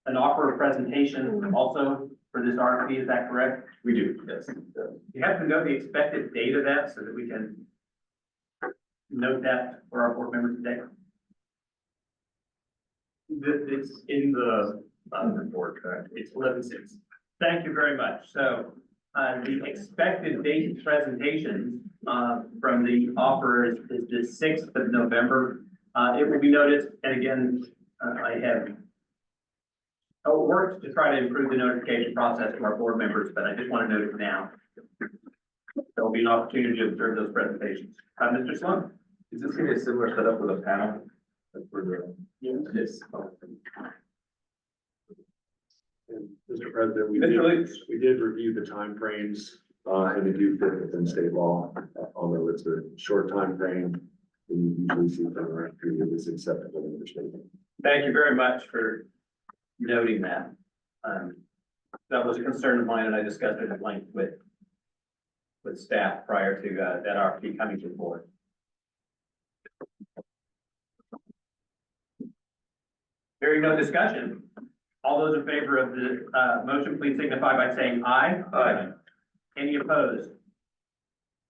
S1: an offer of presentation also for this RFP. Is that correct?
S7: We do, yes.
S1: You have to know the expected date of that so that we can note that for our board members today.
S5: It's in the,
S7: Report, correct?
S5: it's 11/6.
S1: Thank you very much. So, the expected date of presentation, from the offer is the 6th of November. It will be noticed, and again, I have worked to try to improve the notification process to our board members, but I just want to note it now. There will be an opportunity to observe those presentations. Mr. Sloan?
S7: Is this gonna be a similar setup with a panel? Like for the- Yes.
S8: And Mr. President,
S1: Mr. Lucas?
S8: we did review the timeframes, and they do fit within state law, although it's a short timeframe. We usually see the right period is acceptable in the state.
S1: Thank you very much for noting that. That was a concern of mine, and I discussed it at length with staff prior to that RFP coming to the board. Hearing no discussion, all those in favor of the motion, please signify by saying aye. Aye. Any opposed?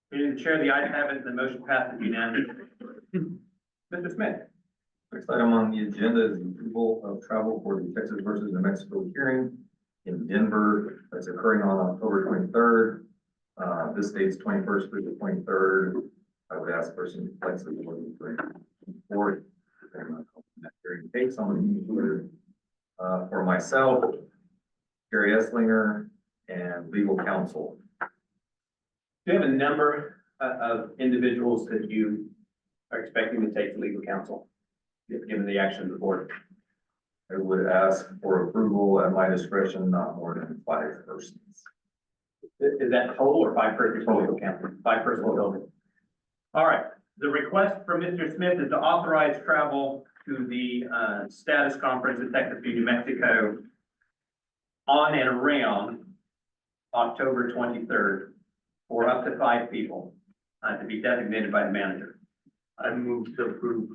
S1: Being the chair, the ayes have it, the motion passes unanimously. Mr. Smith?
S7: Next item on the agenda is the approval of travel for the Texas versus New Mexico hearing in Denver. That's occurring on October 23rd. This date's 21st through the 23rd. I would ask for some flexibility for it. That hearing takes on the meeting for myself, Gary Esslinger, and legal counsel.
S1: Do you have a number of individuals that you are expecting to take to legal counsel, given the action of the board?
S7: I would ask for approval at my discretion, not more than 5 persons.
S1: Is that total or 5 persons total council? 5 persons total. All right, the request from Mr. Smith is to authorize travel to the status conference in Texas, New Mexico on and around October 23rd for up to 5 people to be designated by the manager.
S5: I move to approve,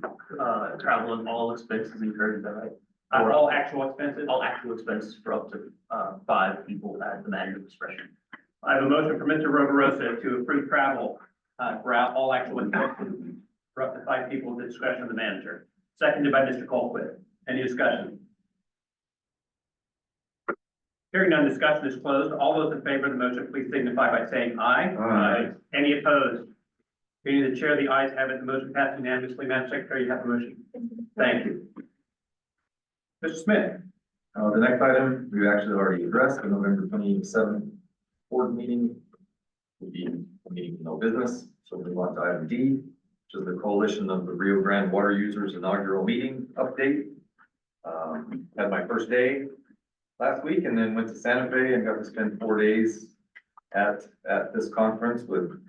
S5: travel and all expenses incurred, is that right?
S1: All actual expenses?
S5: All actual expenses for up to, 5 people at the manager's discretion.
S1: I have a motion for Mr. Roverosa to approve travel for all actual expenses for up to 5 people at the discretion of the manager. Seconded by Mr. Colquitt. Any discussion? Hearing none, discussion is closed. All those in favor of the motion, please signify by saying aye.
S7: Aye.
S1: Any opposed? Being the chair, the ayes have it. The motion passed unanimously. Madam Secretary, you have the motion. Thank you. Mr. Smith?
S7: The next item, we've actually already addressed, the November 27th board meeting. Will be a meeting with no business, so we move on to item D, which is the Coalition of the Rio Grande Water Users inaugural meeting update. Had my first day last week and then went to Santa Fe and got to spend 4 days at this conference with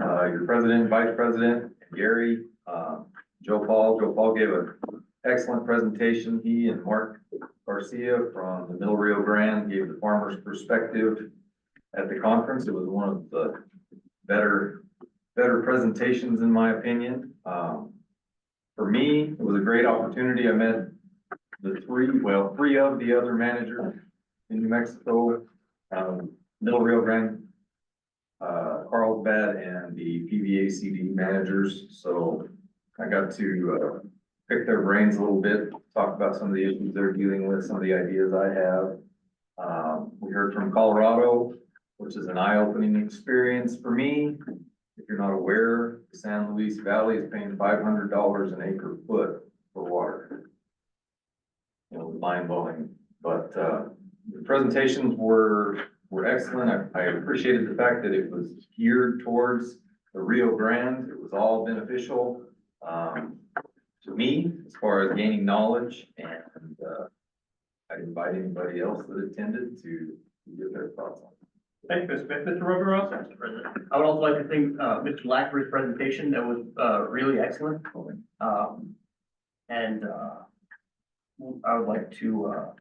S7: your president, vice president, Gary, Joe Paul. Joe Paul gave an excellent presentation. He and Mark Garcia from the Middle Rio Grande gave the farmer's perspective at the conference. It was one of the better presentations in my opinion. For me, it was a great opportunity. I met the three of the other managers in New Mexico, Middle Rio Grande, Carlsbad, and the PVACD managers. So I got to pick their brains a little bit, talk about some of the issues they're dealing with, some of the ideas I have. We heard from Colorado, which is an eye-opening experience for me. If you're not aware, the San Luis Valley is paying $500 an acre foot for water. You know, mind blowing, but, the presentations were excellent. I appreciated the fact that it was geared towards the Rio Grande. It was all beneficial, to me, as far as gaining knowledge, and, I'd invite anybody else that attended to give their thoughts on it.
S5: Thank you, Mr. Smith. Mr. Roveros? Mr. President. I would also like to thank, Mr. Lack for his presentation. That was, really excellent. And I would like to,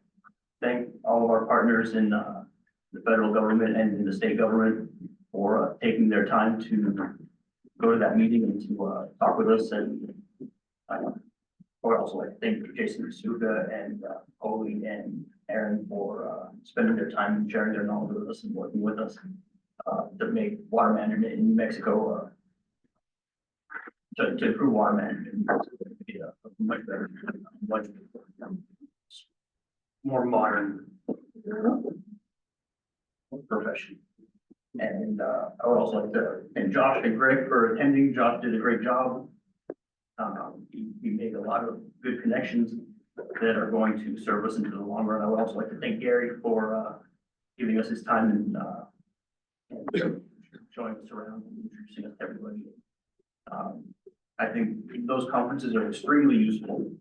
S5: thank all of our partners in, the federal government and in the state government for, taking their time to go to that meeting and to, talk with us. And I would also like to thank Jason Masuka and, Oli and Aaron for, spending their time and sharing their knowledge with us and working with us, to make water management in New Mexico, to improve water management in New Mexico, to be a much better, much more modern profession. And, I would also like to thank Josh and Greg for attending. Josh did a great job. He made a lot of good connections that are going to serve us into the long run. I would also like to thank Gary for, giving us his time and showing us around and introducing us to everybody. I think those conferences are extremely useful,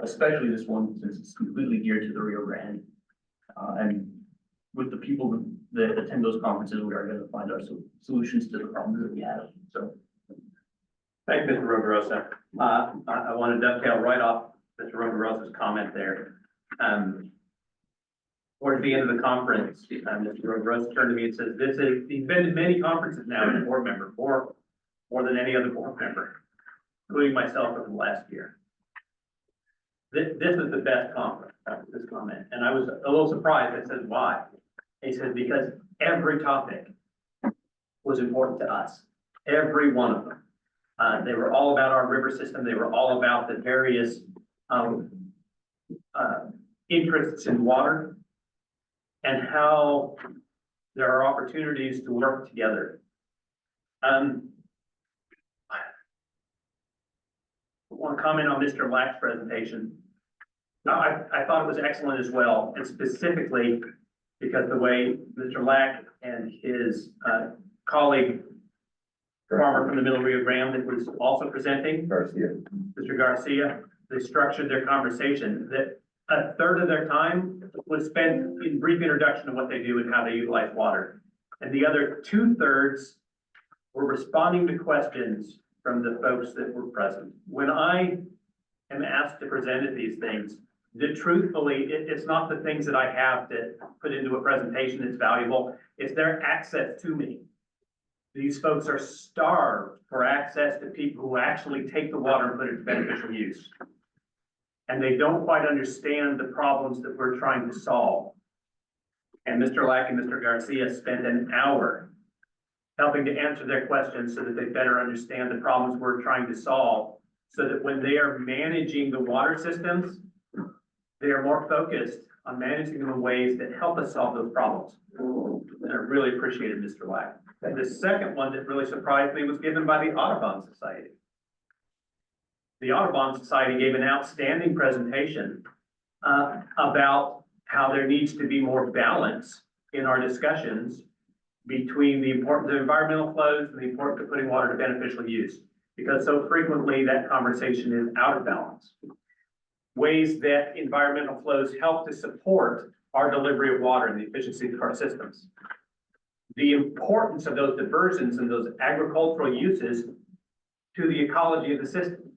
S5: especially this one, since it's completely geared to the Rio Grande. And with the people that attend those conferences, we are going to find our solutions to the problems that we have. So,
S1: Thank you, Mr. Roverosa. I want to dovetail right off Mr. Roverosa's comment there. Towards the end of the conference, Mr. Roverosa turned to me and says, he's been to many conferences now as a board member, more than any other board member, including myself over the last year. This is the best conference, this comment. And I was a little surprised. I said, why? He said, because every topic was important to us, every one of them. They were all about our river system. They were all about the various interests in water and how there are opportunities to work together. I want to comment on Mr. Lack's presentation. I thought it was excellent as well, and specifically because the way Mr. Lack and his colleague, farmer from the Middle Rio Grande that was also presenting, Mr. Garcia, they structured their conversation that a third of their time was spent in brief introduction of what they do and how they utilize water. And the other 2/3 were responding to questions from the folks that were present. When I am asked to present at these things, that truthfully, it's not the things that I have to put into a presentation that's valuable, it's their access to me. These folks are starved for access to people who actually take the water and put it to beneficial use. And they don't quite understand the problems that we're trying to solve. And Mr. Lack and Mr. Garcia spent an hour helping to answer their questions so that they better understand the problems we're trying to solve, so that when they are managing the water systems, they are more focused on managing them in ways that help us solve those problems. And I really appreciated Mr. Lack. And the second one that really surprised me was given by the Audubon Society. The Audubon Society gave an outstanding presentation about how there needs to be more balance in our discussions between the importance of environmental flows and the importance of putting water to beneficial use, because so frequently that conversation is out of balance. Ways that environmental flows help to support our delivery of water and the efficiency of our systems. The importance of those diversions and those agricultural uses to the ecology of the system.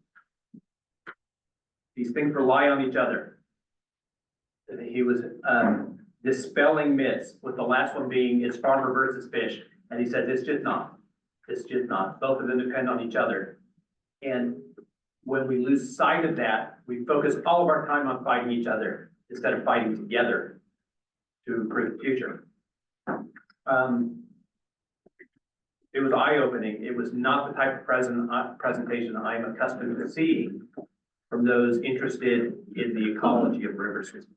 S1: These things rely on each other. He was dispelling myths, with the last one being it's farmer versus fish. And he said, it's just not. It's just not. Both of them depend on each other. And when we lose sight of that, we focus all of our time on fighting each other instead of fighting together to improve the future. It was eye-opening. It was not the type of presentation I am accustomed to seeing from those interested in the ecology of river systems.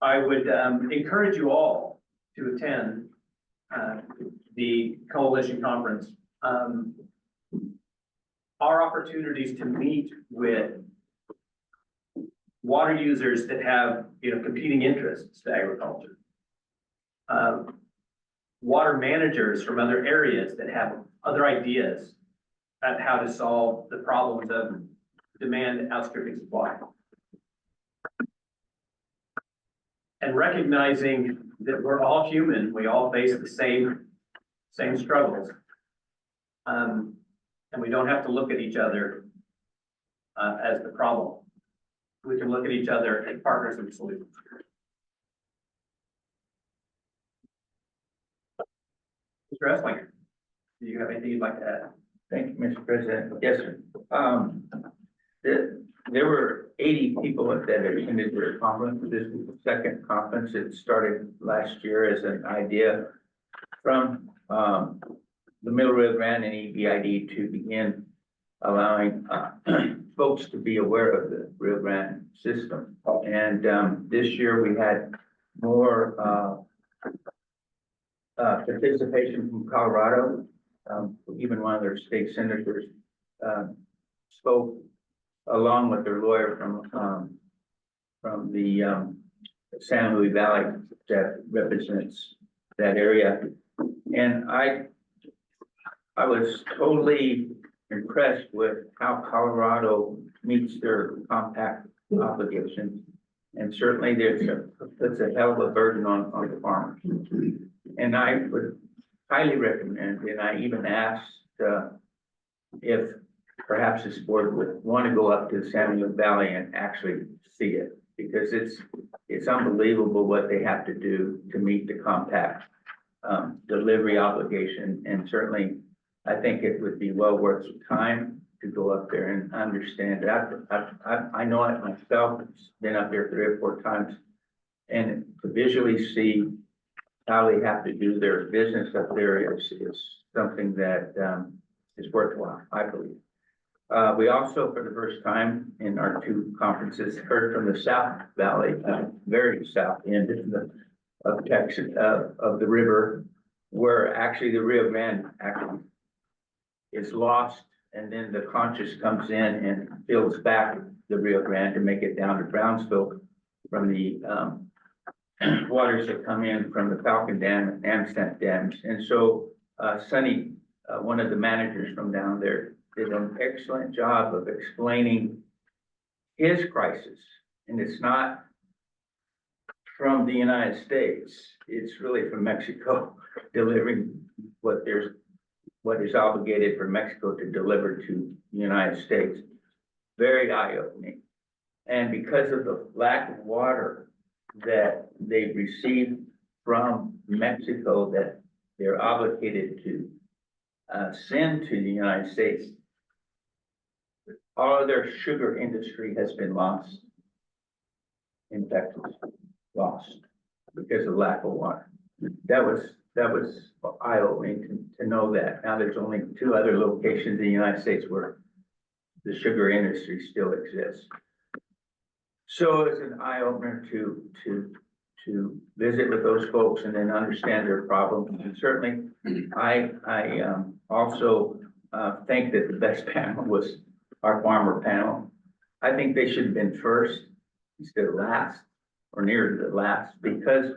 S1: I would encourage you all to attend the coalition conference. Our opportunities to meet with water users that have, competing interests to agriculture. Water managers from other areas that have other ideas at how to solve the problems of demand outstripping supply. And recognizing that we're all human, we all face the same struggles. And we don't have to look at each other as the problem. We can look at each other as partners in solutions. Mr. Esslinger, do you have anything you'd like to add?
S13: Thank you, Mr. President. Yes, sir. There were 80 people that attended your conference. This was the second conference. It started last year as an idea from the Middle Rio Grande and EBID to begin allowing folks to be aware of the Rio Grande system. And this year we had more participation from Colorado. Even one of their state senators spoke along with their lawyer from the San Luis Valley that represents that area. And I was totally impressed with how Colorado meets their compact obligations. And certainly puts a hell of a burden on the farmers. And I would highly recommend, and I even asked if perhaps this board would want to go up to the San Luis Valley and actually see it, because it's unbelievable what they have to do to meet the compact delivery obligation. And certainly, I think it would be well worth the time to go up there and understand that. I know it myself, been up there 3 or 4 times, and to visually see how they have to do their business up there is something that is worthwhile, I believe. We also, for the first time in our 2 conferences, heard from the South Valley, very south end of Texas, of the river, where actually the Rio Grande actually is lost, and then the Conchas comes in and fills back the Rio Grande to make it down to Brownsville from the waters that come in from the Falcon Dam and Amstent dams. And so Sonny, one of the managers from down there, did an excellent job of explaining his crisis. And it's not from the United States, it's really from Mexico, delivering what is obligated for Mexico to deliver to the United States. Very eye-opening. And because of the lack of water that they received from Mexico that they're obligated to send to the United States, all of their sugar industry has been lost in Texas, lost because of lack of water. That was eye-opening to know that. Now there's only 2 other locations in the United States where the sugar industry still exists. So it's an eye-opener to visit with those folks and then understand their problems. And certainly, I also think that the best panel was our farmer panel. I think they should have been first instead of last, or near the last, because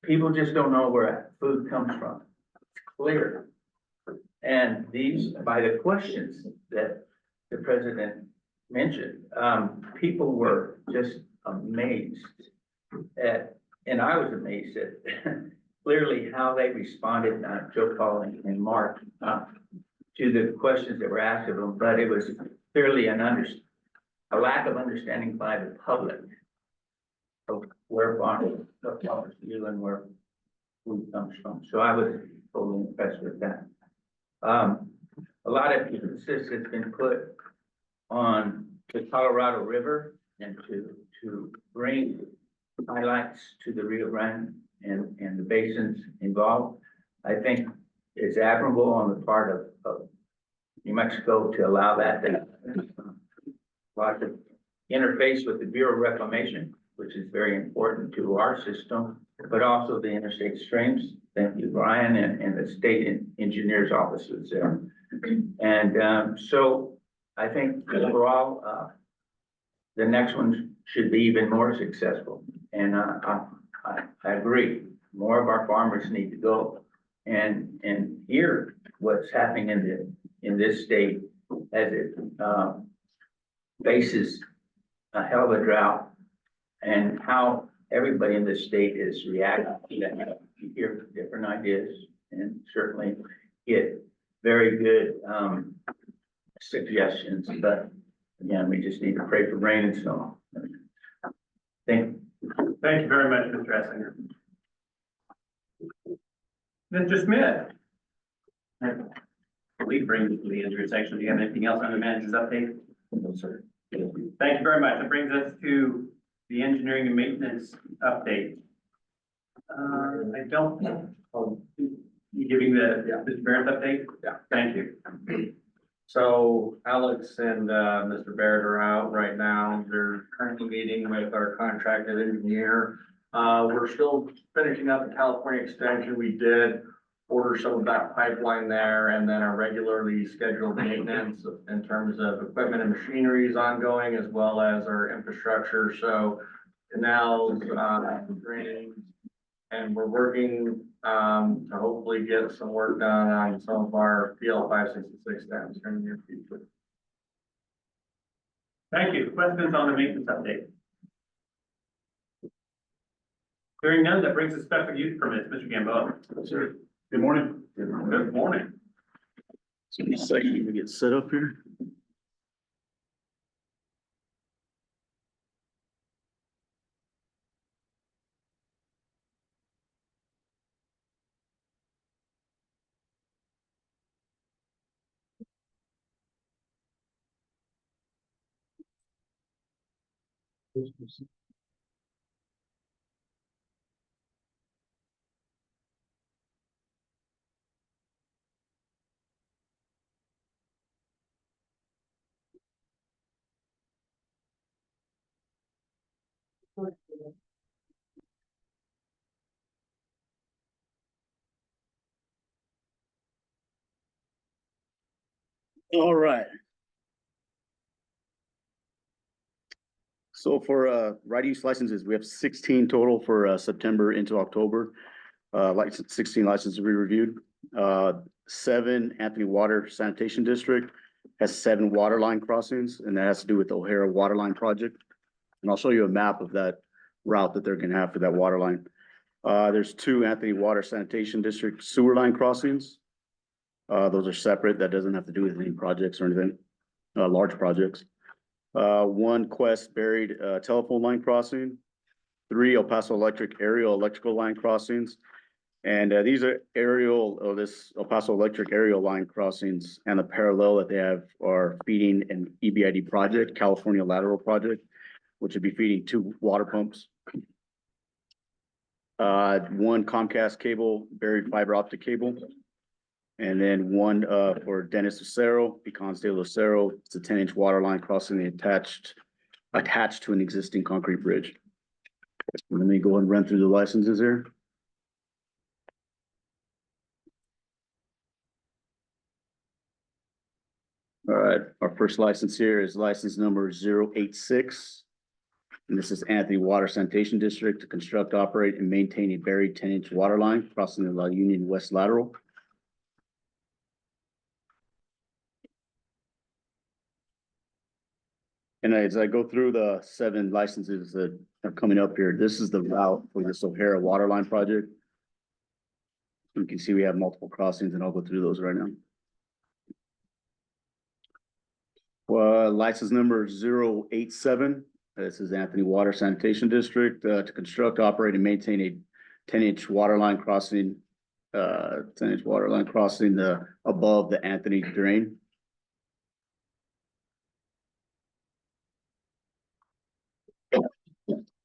S13: people just don't know where food comes from. It's clear. And these, by the questions that the president mentioned, people were just amazed at, and I was amazed at clearly how they responded, Joe Paul and Mark, to the questions that were asked of them, but it was clearly a lack of understanding by the public of where farmers feel and where food comes from. So I was totally impressed with that. A lot of emphasis has been put on the Colorado River and to bring highlights to the Rio Grande and the basins involved. I think it's admirable on the part of New Mexico to allow that to lot of interface with the Bureau of Reclamation. which is very important to our system, but also the interstate streams. Thank you, Brian, and the state engineer's offices there. And so I think overall, the next one should be even more successful. And I agree, more of our farmers need to go and hear what's happening in this state as it faces a hell of a drought, and how everybody in this state is reacting to that. You hear different ideas and certainly get very good suggestions, but again, we just need to pray for rain and snow. Thank you.
S1: Thank you very much, Mr. Essinger. Mr. Smith. We bring you to the intersection. Do you have anything else on the manager's update?
S7: No, sir.
S1: Thank you very much. It brings us to the engineering and maintenance update. I don't, you giving Mr. Barrett's update?
S12: Yeah.
S1: Thank you.
S12: So Alex and Mr. Barrett are out right now. They're currently meeting with our contracted engineer. We're still finishing up the California extension. We did order some of that pipeline there, and then our regularly scheduled maintenance in terms of equipment and machinery is ongoing, as well as our infrastructure. So canals, drainage, and we're working to hopefully get some work done on some of our PL 566 dams in the near future.
S1: Thank you. Questions on the maintenance update? Hearing none, that brings us special use permits. Mr. Gamboa.
S4: Sir, good morning.
S1: Good morning.
S4: So in a second, we get set up here. All right. So for right use licenses, we have 16 total for September into October. 16 licenses we reviewed. 7 Anthony Water Sanitation District has 7 water line crossings, and that has to do with the O'Hara Water Line Project. And I'll show you a map of that route that they're gonna have for that water line. There's 2 Anthony Water Sanitation District sewer line crossings. Those are separate. That doesn't have to do with any projects or anything, large projects. 1 Quest buried telephone line crossing. 3 El Paso Electric aerial electrical line crossings. And these are this El Paso Electric aerial line crossings, and the parallel that they have are feeding an EBID project, California Lateral Project, which would be feeding 2 water pumps. 1 Comcast cable, buried fiber optic cable. And then 1 for Dennis Lucero, Pecans de Lucero. It's a 10-inch water line crossing the attached to an existing concrete bridge. Let me go ahead and run through the licenses here. All right, our first license here is license number 086. And this is Anthony Water Sanitation District to construct, operate, and maintain a buried 10-inch water line crossing the La Union West Lateral. And as I go through the 7 licenses that are coming up here, this is the route for this O'Hara Water Line Project. You can see we have multiple crossings, and I'll go through those right now. License number 087. This is Anthony Water Sanitation District to construct, operate, and maintain a 10-inch water line crossing, above the Anthony Drain.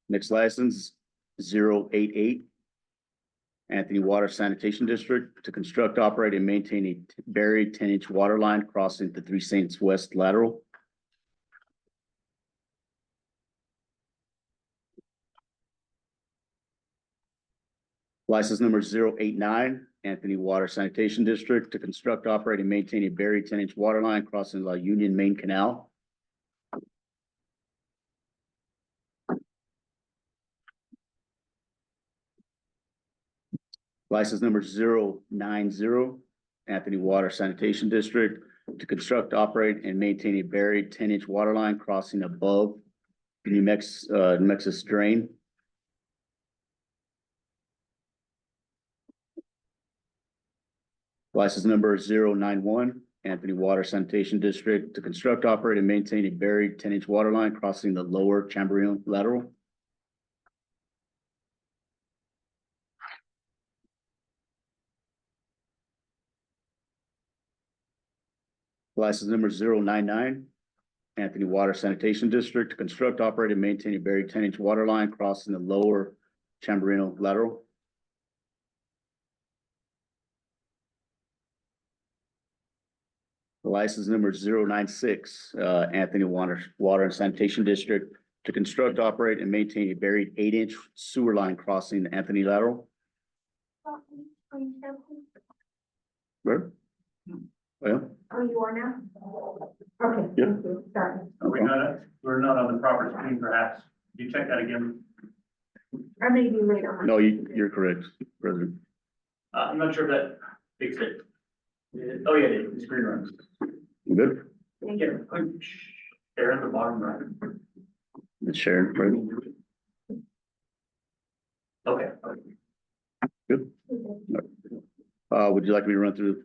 S4: Next license 088. Anthony Water Sanitation District to construct, operate, and maintain a buried 10-inch water line crossing the 3 Saints West Lateral. License number 089, Anthony Water Sanitation District to construct, operate, and maintain a buried 10-inch water line crossing the Union Main Canal. License number 090, Anthony Water Sanitation District to construct, operate, and maintain a buried 10-inch water line crossing above the New Mexico drain. License number 091, Anthony Water Sanitation District to construct, operate, and maintain a buried 10-inch water line crossing the lower Chamberlain lateral. License number 099, Anthony Water Sanitation District to construct, operate, and maintain a buried 10-inch water line crossing the lower Chamberlain lateral. License number 096, Anthony Water and Sanitation District to construct, operate, and maintain a buried 8-inch sewer line crossing the Anthony lateral. Where? Well,
S6: Oh, you are now? Okay,
S4: Yep.
S6: thank you, sorry.
S5: We're not on the proper screen perhaps. Can you check that again?
S6: Or maybe later.
S4: no, you're correct, President.
S5: I'm not sure if that fixed it. Oh, yeah, the screen runs.
S4: You good?
S6: Thank
S5: Yeah,
S6: you.
S5: there at the bottom right.
S4: It's Sharon, right?
S5: Okay.
S4: Good. Would you like me to run through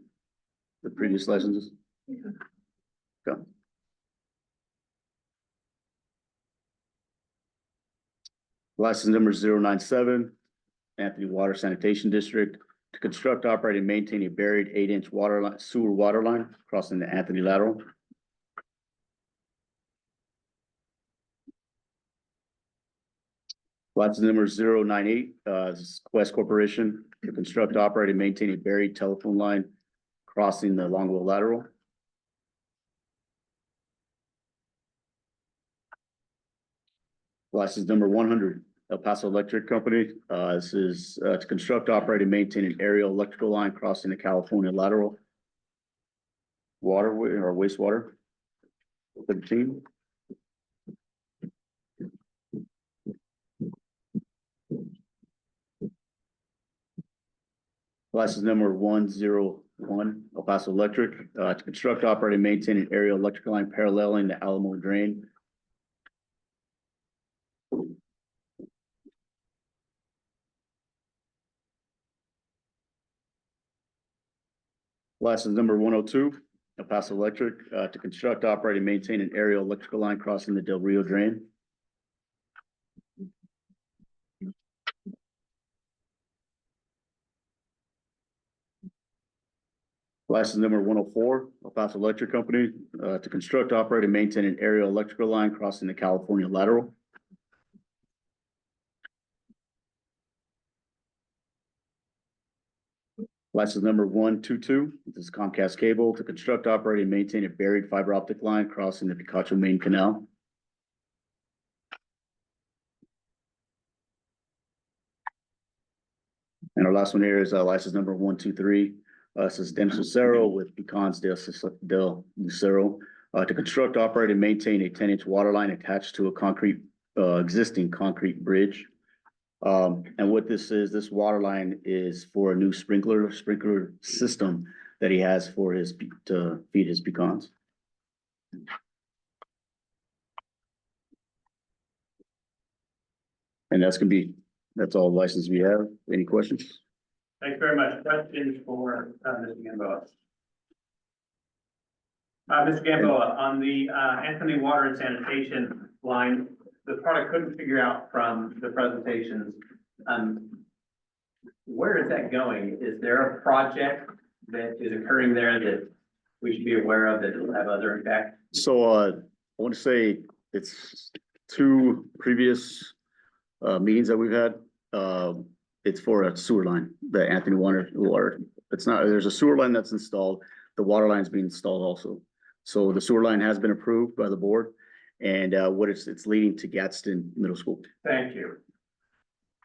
S4: the previous licenses? Go. License number 097, Anthony Water Sanitation District to construct, operate, and maintain a buried 8-inch water line, sewer water line crossing the Anthony lateral. License number 098, this is Quest Corporation to construct, operate, and maintain a buried telephone line crossing the Longwell lateral. License number 100, El Paso Electric Company. This is to construct, operate, and maintain an aerial electrical line crossing the California lateral waterway or wastewater. 15. License number 101, El Paso Electric, to construct, operate, and maintain an aerial electrical line paralleling the Alamo Drain. License number 102, El Paso Electric, to construct, operate, and maintain an aerial electrical line crossing the Del Rio Drain. License number 104, El Paso Electric Company, to construct, operate, and maintain an aerial electrical line crossing the California lateral. License number 122, this is Comcast Cable to construct, operate, and maintain a buried fiber optic line crossing the Picacho Main Canal. And our last one here is license number 123. This is Dennis Lucero with Pecans del Lucero to construct, operate, and maintain a 10-inch water line attached to a existing concrete bridge. And what this is, this water line is for a new sprinkler system that he has for to feed his pecans. And that's all the license we have. Any questions?
S5: Thanks very much. Questions for Mr. Gamboa? Mr. Gamboa, on the Anthony Water and Sanitation line, the part I couldn't figure out from the presentations, where is that going? Is there a project that is occurring there that we should be aware of that will have other impact?
S4: So I want to say it's 2 previous meetings that we've had. It's for a sewer line, the Anthony Water. It's not, there's a sewer line that's installed. The water line's being installed also. So the sewer line has been approved by the board, and it's leading to Gadsden Middle School.
S5: Thank you.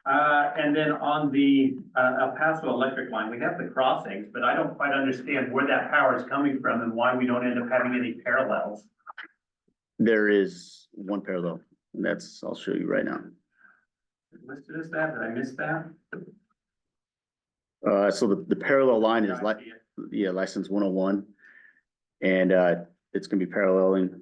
S1: And then on the, El Paso electric line, we have the crossings, but I don't quite understand where that power is coming from and why we don't end up having any parallels.
S4: There is one parallel, and that's, I'll show you right now.
S1: Listed as that, did I miss that?
S4: So the parallel line is
S1: Yeah, I
S4: like,
S1: see it.
S4: yeah, license 101. And, it's gonna be paralleling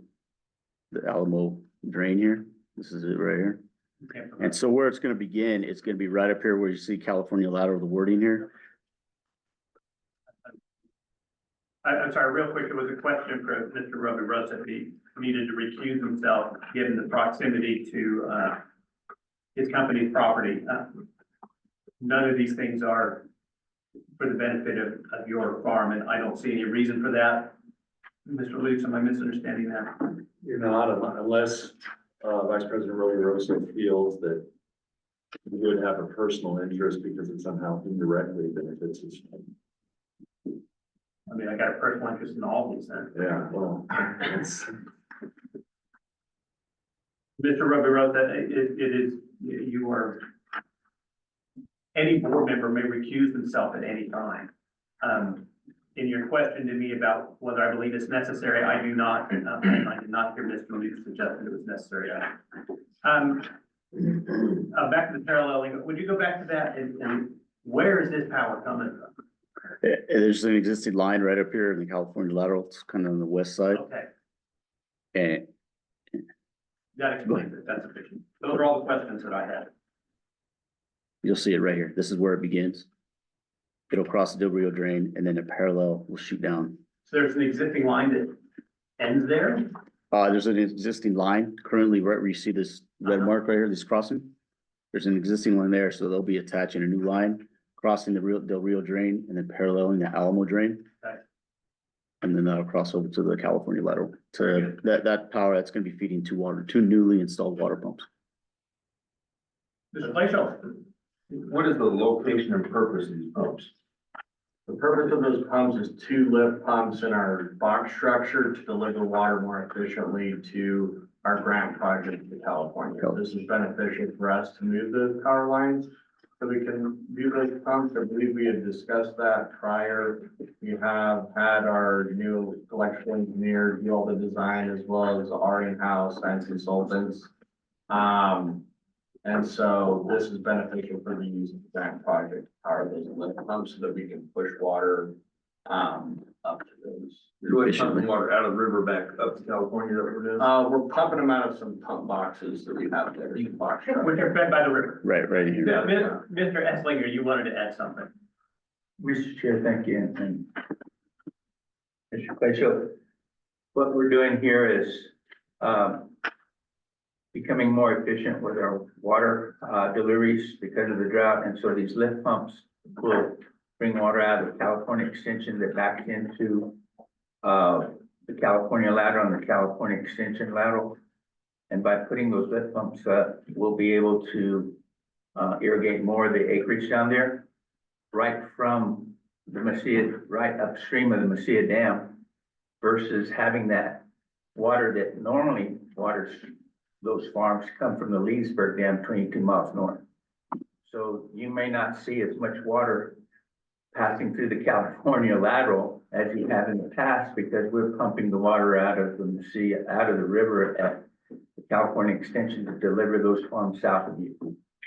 S4: the Alamo drain here. This is it right here.
S1: Okay.
S4: And so where it's gonna begin, it's gonna be right up here where you see California lateral, the wording here.
S1: I'm sorry, real quick, there was a question for Mr. Roby Rose if he needed to recuse himself, given the proximity to, his company's property. None of these things are for the benefit of your farm, and I don't see any reason for that. Mr. Lutz, am I misunderstanding that?
S8: You're not, unless, Vice President Roby Rosa feels that you would have a personal interest because it somehow indirectly benefits his.
S1: I mean, I got a personal interest in all these things.
S8: Yeah, well, it's,
S1: Mr. Roby Rosa, it is, you are, any board member may recuse themselves at any time. In your question to me about whether I believe it's necessary, I do not, I did not hear Mr. Lutz suggest that it was necessary. Back to the paralleling, would you go back to that and where is this power coming from?
S4: There's an existing line right up here in the California lateral. It's kind of on the west side.
S1: Okay,
S4: And
S1: that explains it, that's sufficient. Those are all the questions that I had.
S4: you'll see it right here. This is where it begins. It'll cross the Del Rio drain and then a parallel will shoot down.
S1: So there's an existing line that ends there?
S4: There's an existing line currently right where you see this red mark right here, this crossing. There's an existing one there, so they'll be attaching a new line, crossing the Del Rio drain and then paralleling the Alamo drain.
S1: Okay.
S4: And then that'll cross over to the California lateral. To that power, that's gonna be feeding two newly installed water pumps.
S1: Mr. Fleischer?
S12: What is the location and purpose of these pumps? The purpose of those pumps is 2 lift pumps in our box structure to deliver water more efficiently to our grant project in California. This is beneficial for us to move those power lines so we can do those pumps. I believe we had discussed that prior. We have had our new electrical engineer do all the design as well as our in-house and consultants. And so this is beneficial for the use of the grant project, to power those lift pumps so that we can push water, up to those.
S7: You're pumping water out of the river back up to California, that we're doing?
S12: We're pumping them out of some pump boxes that we have there. Box
S1: Which are fed by the river.
S4: Right here.
S1: Mr. Esslinger, you wanted to add something?
S13: Mr. Chair, thank you, and Mr. Fleischer, what we're doing here is, becoming more efficient with our water, deliveries because of the drought, and so these lift pumps will bring water out of the California extension that backs into, the California lateral and the California extension lateral. And by putting those lift pumps up, we'll be able to, irrigate more of the acreage down there, right from the Mesilla, right upstream of the Mesilla Dam, versus having that water that normally waters those farms come from the Leesburg Dam 22 miles north. So you may not see as much water passing through the California lateral as you have in the past because we're pumping the water out of the Mesilla, out of the river at the California extension to deliver those farms south of you.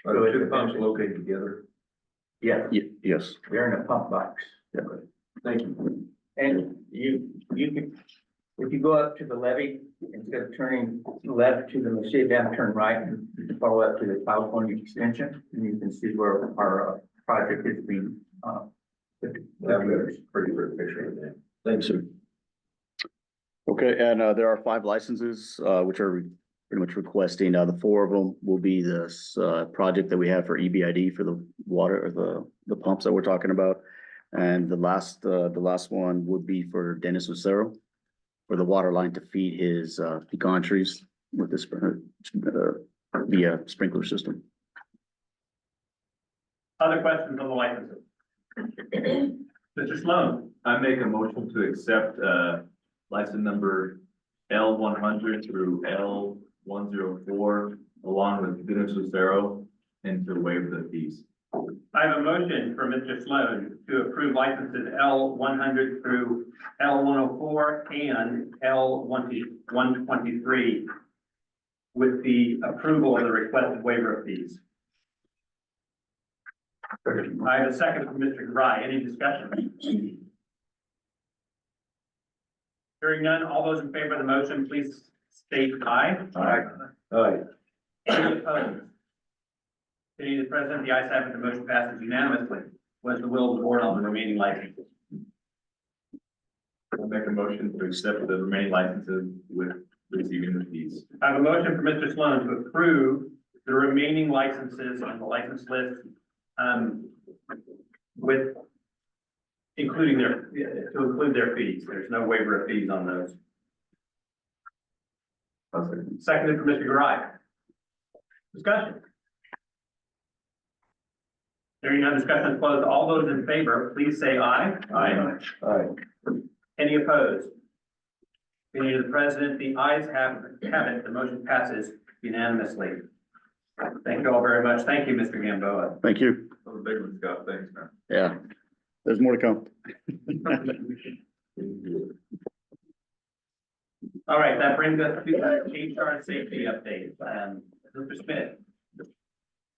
S7: Are the 2 pumps located together?
S13: Yeah,
S4: Yes.
S13: they're in a pump box.
S7: Thank you.
S13: And you can, if you go up to the levee, instead of turning left to the Mesilla Dam, turn right and follow up to the California extension, and you can see where our project is being,
S7: That was pretty good picture of that.
S4: Thanks, sir. Okay, and there are 5 licenses, which are pretty much requesting, the 4 of them will be this, project that we have for EBID for the water, or the pumps that we're talking about. And the last one would be for Dennis Lucero for the water line to feed his, pecan trees with this, via sprinkler system.
S1: Other questions on the licenses? Mr. Sloan?
S2: I make a motion to accept, license number L 100 through L 104, along with Dennis Lucero
S7: and to waive the fees.
S1: I have a motion for Mr. Sloan to approve licenses L 100 through L 104 and L 123 with the approval of the requested waiver of fees. I have a second from Mr. Garai. Any discussion? Hearing none, all those in favor of the motion, please state aye.
S8: Aye.
S1: Any opposed? Being the president, the ayes have it, the motion passes unanimously. What is the will of the board on the remaining licenses?
S7: I'll make a motion to accept the remaining licenses with receiving the fees.
S1: I have a motion for Mr. Sloan to approve the remaining licenses on the license list, with including to include their fees. There's no waiver of fees on those. Seconded for Mr. Garai. Discussion. Hearing none, discussion is closed. All those in favor, please say aye.
S7: Aye.
S8: Aye.
S1: Any opposed? Being the president, the ayes have it, the motion passes unanimously. Thank you all very much. Thank you, Mr. Gamboa.
S4: Thank you.
S7: That was a big one, Scott. Thanks, man.
S4: Yeah, there's more to come.
S1: All right, that brings us to the HR and safety update. Mr. Smith.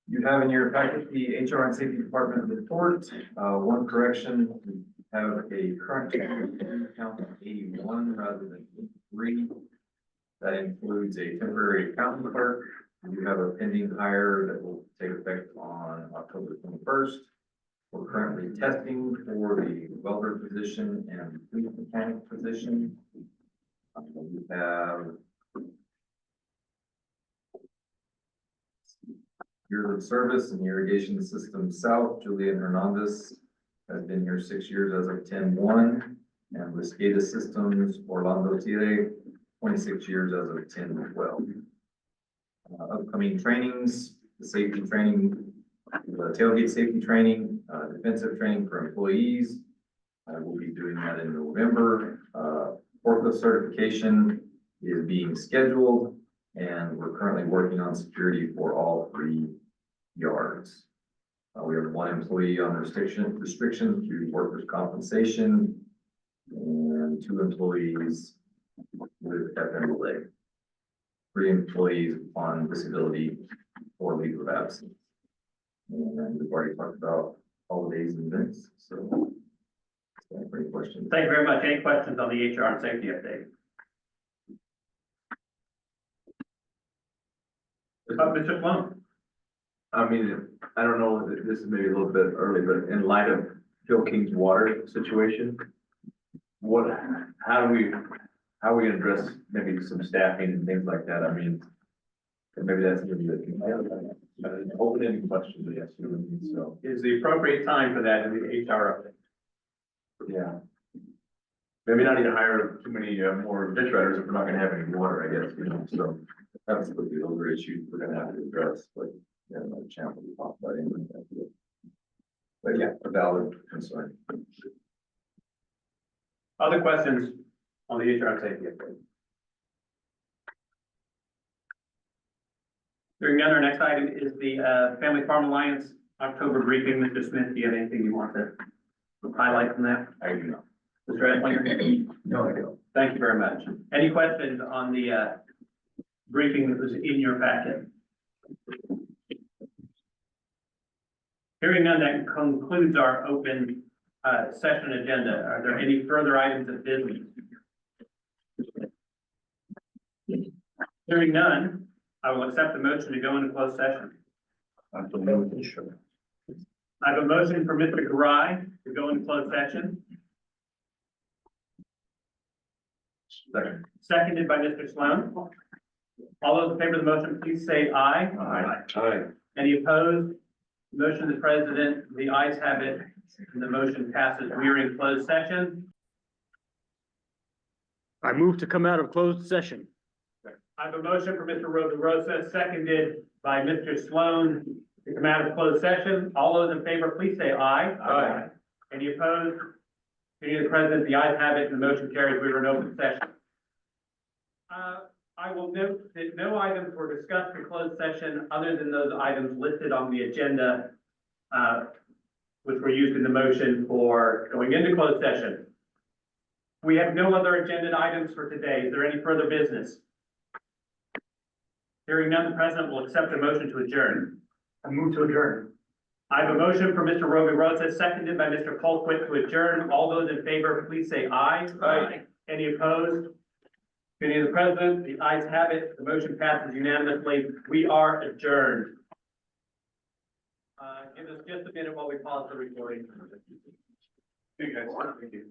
S7: You have in your packet the HR and Safety Department report. One correction, we have a current count of 81 rather than 83. That includes a temporary accountant clerk. We have a pending hire that will take effect on October 21st. We're currently testing for the welder position and fleet mechanic position. We have years of service in the irrigation system south. Julian Hernandez has been here 6 years as of 10/1, and with SCADA systems, Orlando Tire, 26 years as of 10/12. Upcoming trainings, the safety training, the tailgate safety training, defensive training for employees. I will be doing that in November. Forklift certification is being scheduled, and we're currently working on security for all 3 yards. We have 1 employee on restriction through workers' compensation and 2 employees with FMLA. 3 employees on disability or leave of absence. And we've already talked about holidays and events, so. Any questions?
S1: Thank you very much. Any questions on the HR and safety update? Mr. Sloan.
S2: I mean, I don't know, this is maybe a little bit early, but in light of Phil King's water situation, how are we gonna address maybe some staffing and things like that? I mean, maybe that's a little bit, open-ended question, but yes, you know what I mean, so,
S1: Is the appropriate time for that in the HR update?
S2: yeah. Maybe not need to hire too many more ditch riders if we're not gonna have any water, I guess, you know, so. Absolutely, those are issues we're gonna have to address, but, yeah, another chance we talk about anyway. But yeah, a valid concern.
S1: Other questions on the HR and safety update? Hearing none, our next item is the Family Farm Alliance October briefing. Mr. Smith, do you have anything you want to highlight from that?
S7: I do not.
S1: Mr. Edlinger?
S2: No, I don't.
S1: Thank you very much. Any questions on the briefing that was in your packet? Hearing none, that concludes our open session agenda. Are there any further items of business? Hearing none, I will accept the motion to go into closed session.
S2: Sure.
S1: I have a motion for Mr. Garai to go into closed session,
S2: Second.
S1: seconded by Mr. Sloan. All those in favor of the motion, please say aye.
S8: Aye.
S1: Any opposed? Motion of the president, the ayes have it, and the motion passes. We are in closed session.
S4: I move to come out of closed session.
S1: I have a motion for Mr. Rosa, seconded by Mr. Sloan to come out of closed session. All those in favor, please say aye.
S2: Aye.
S1: Any opposed? Any of the president, the ayes have it, and the motion carries. We are in open session. I will note that no items were discussed in closed session other than those items listed on the agenda, which were used in the motion for going into closed session. We have no other agenda items for today. Is there any further business? Hearing none, the president will accept a motion to adjourn.
S5: I move to adjourn.
S1: I have a motion from Mr. Roby Rosa, seconded by Mr. Colquitt to adjourn. All those in favor, please say aye.
S5: Aye.
S1: Any opposed? Opinion of the president, the ayes have it. The motion passes unanimously. We are adjourned. Give us just a minute while we pause the recording.
S8: Hey, guys. Thank you.